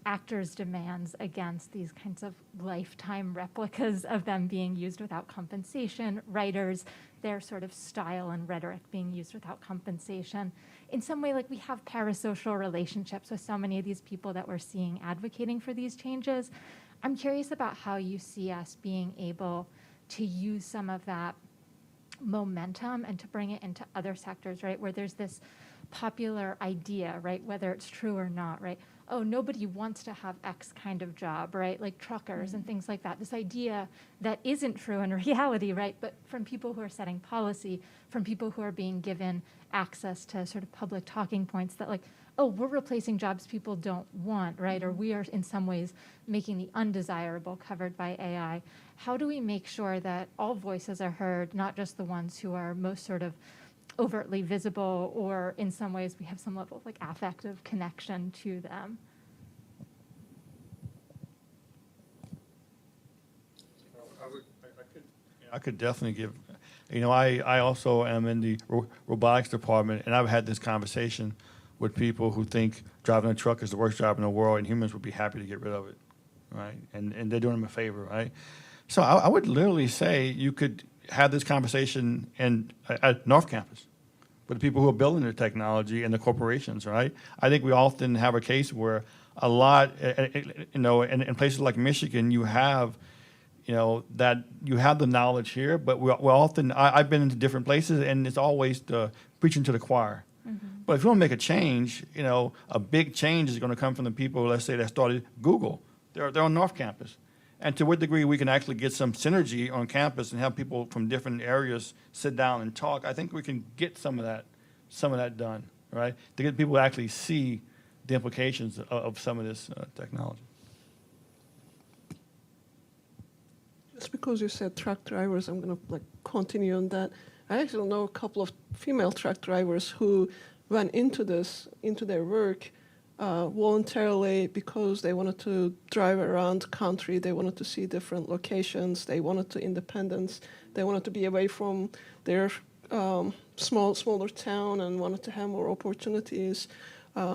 Speaker 9: actors' demands against these kinds of lifetime replicas of them being used without compensation, writers, their sort of style and rhetoric being used without compensation. In some way, we have parasocial relationships with so many of these people that we're seeing advocating for these changes. I'm curious about how you see us being able to use some of that momentum and to bring it into other sectors, right, where there's this popular idea, right, whether it's true or not, right? Oh, nobody wants to have X kind of job, right? Like truckers and things like that. This idea that isn't true in reality, right? But from people who are setting policy, from people who are being given access to sort of public talking points that oh, we're replacing jobs people don't want, right? Or we are in some ways making the undesirable covered by AI. How do we make sure that all voices are heard, not just the ones who are most sort of overtly visible, or in some ways we have some level of affective connection to them?
Speaker 3: I could definitely give, I also am in the robotics department, and I've had this conversation with people who think driving a truck is the worst job in the world, and humans would be happy to get rid of it, right? And they're doing them a favor, right? So I would literally say you could have this conversation at North Campus with the people who are building the technology and the corporations, right? I think we often have a case where a lot, in places like Michigan, you have, that you have the knowledge here, but we're often, I've been into different places, and it's always preaching to the choir. Mm-hmm. But if you want to make a change, a big change is going to come from the people, let's say, that started Google. They're on North Campus. and to what degree we can actually get some synergy on campus and have people from different areas sit down and talk, I think we can get some of that done, right? To get people to actually see the implications of some of this technology.
Speaker 4: Just because you said truck drivers, I'm going to continue on that. I actually know a couple of female truck drivers who went into their work voluntarily because they wanted to drive around the country, they wanted to see different locations, they wanted to independence, they wanted to be away from their smaller town and wanted to have more opportunities.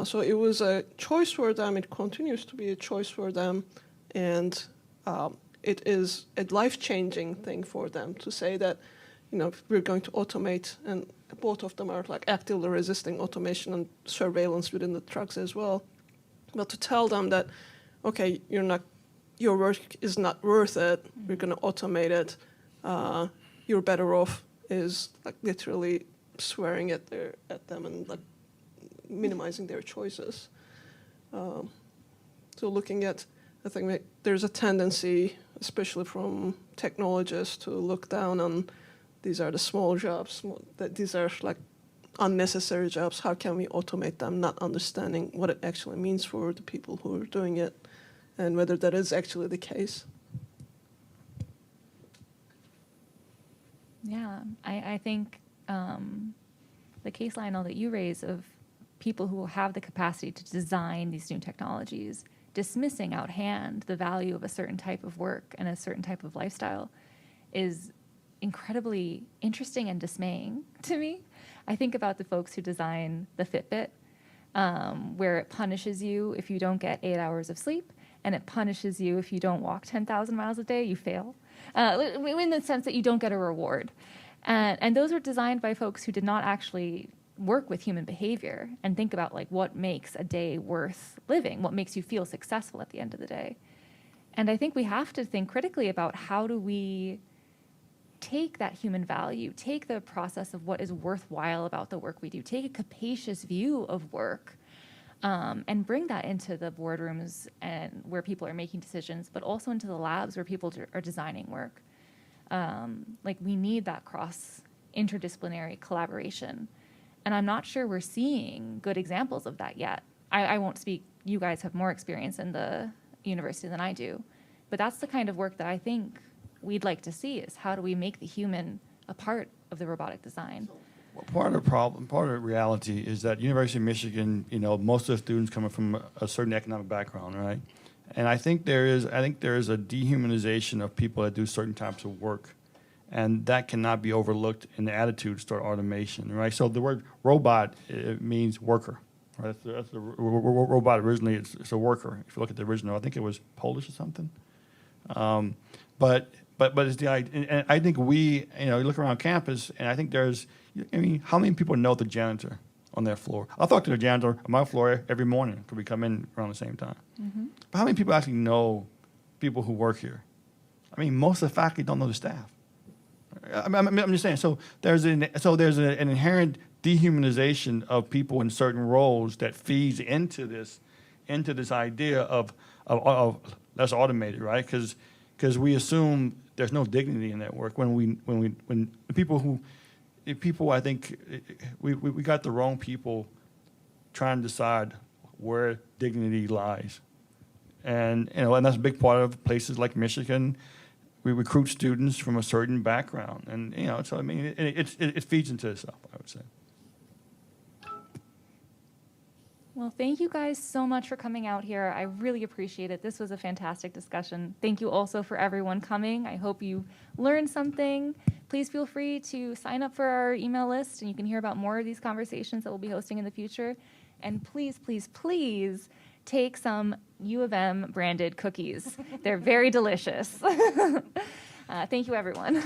Speaker 4: So it was a choice for them, it continues to be a choice for them, and it is a life-changing thing for them to say that, we're going to automate, and both of them are actively resisting automation and surveillance within the trucks as well. But to tell them that, okay, your work is not worth it, we're going to automate it, you're better off, is literally swearing at them and minimizing their choices. So looking at, I think there's a tendency, especially from technologists, to look down on these are the small jobs, that these are unnecessary jobs. How can we automate them? Not understanding what it actually means for the people who are doing it, and whether that is actually the case.
Speaker 2: Yeah, I think the case, Lionel, that you raise of people who have the capacity to design these new technologies, dismissing out hand the value of a certain type of work and a certain type of lifestyle, is incredibly interesting and dismaying to me. I think about the folks who design the Fitbit, where it punishes you if you don't get 8 hours of sleep, and it punishes you if you don't walk 10,000 miles a day, you fail, in the sense that you don't get a reward. And those were designed by folks who did not actually work with human behavior and think about what makes a day worth living, what makes you feel successful at the end of the day. And I think we have to think critically about how do we take that human value, take the process of what is worthwhile about the work we do, take a capacious view of work, and bring that into the boardrooms and where people are making decisions, but also into the labs where people are designing work. We need that cross interdisciplinary collaboration. And I'm not sure we're seeing good examples of that yet. I won't speak, you guys have more experience in the university than I do, but that's the kind of work that I think we'd like to see, is how do we make the human a part of the robotic design?
Speaker 3: Well, part of the problem, part of the reality is that University of Michigan, most of the students coming from a certain economic background, right? And I think there is a dehumanization of people that do certain types of work, and that cannot be overlooked in the attitudes toward automation, right? So the word robot, it means worker, right? That's the robot originally. It's a worker. If you look at the original, I think it was Polish or something. But it's the idea, and I think you look around campus, and I think how many people know the janitor on their floor? I'll talk to the janitor on my floor every morning because we come in around the same time. Mm-hmm. But how many people actually know people who work here? Most of the faculty don't know the staff. I'm just saying. So there's an inherent dehumanization of people in certain roles that feeds into this idea of let's automate it, right? Because we assume there's no dignity in that work when people, I think we got the wrong people trying to decide where dignity lies, and that's a big part of places like Michigan. We recruit students from a certain background, and so it feeds into itself, I would say.
Speaker 2: Well, thank you guys so much for coming out here. I really appreciate it. This was a fantastic discussion. Thank you also for everyone coming. I hope you learned something. Please feel free to sign up for our email list, and you can hear about more of these conversations that we'll be hosting in the future. And please, please, please take some U of M branded cookies. They're very delicious. Thank you, everyone.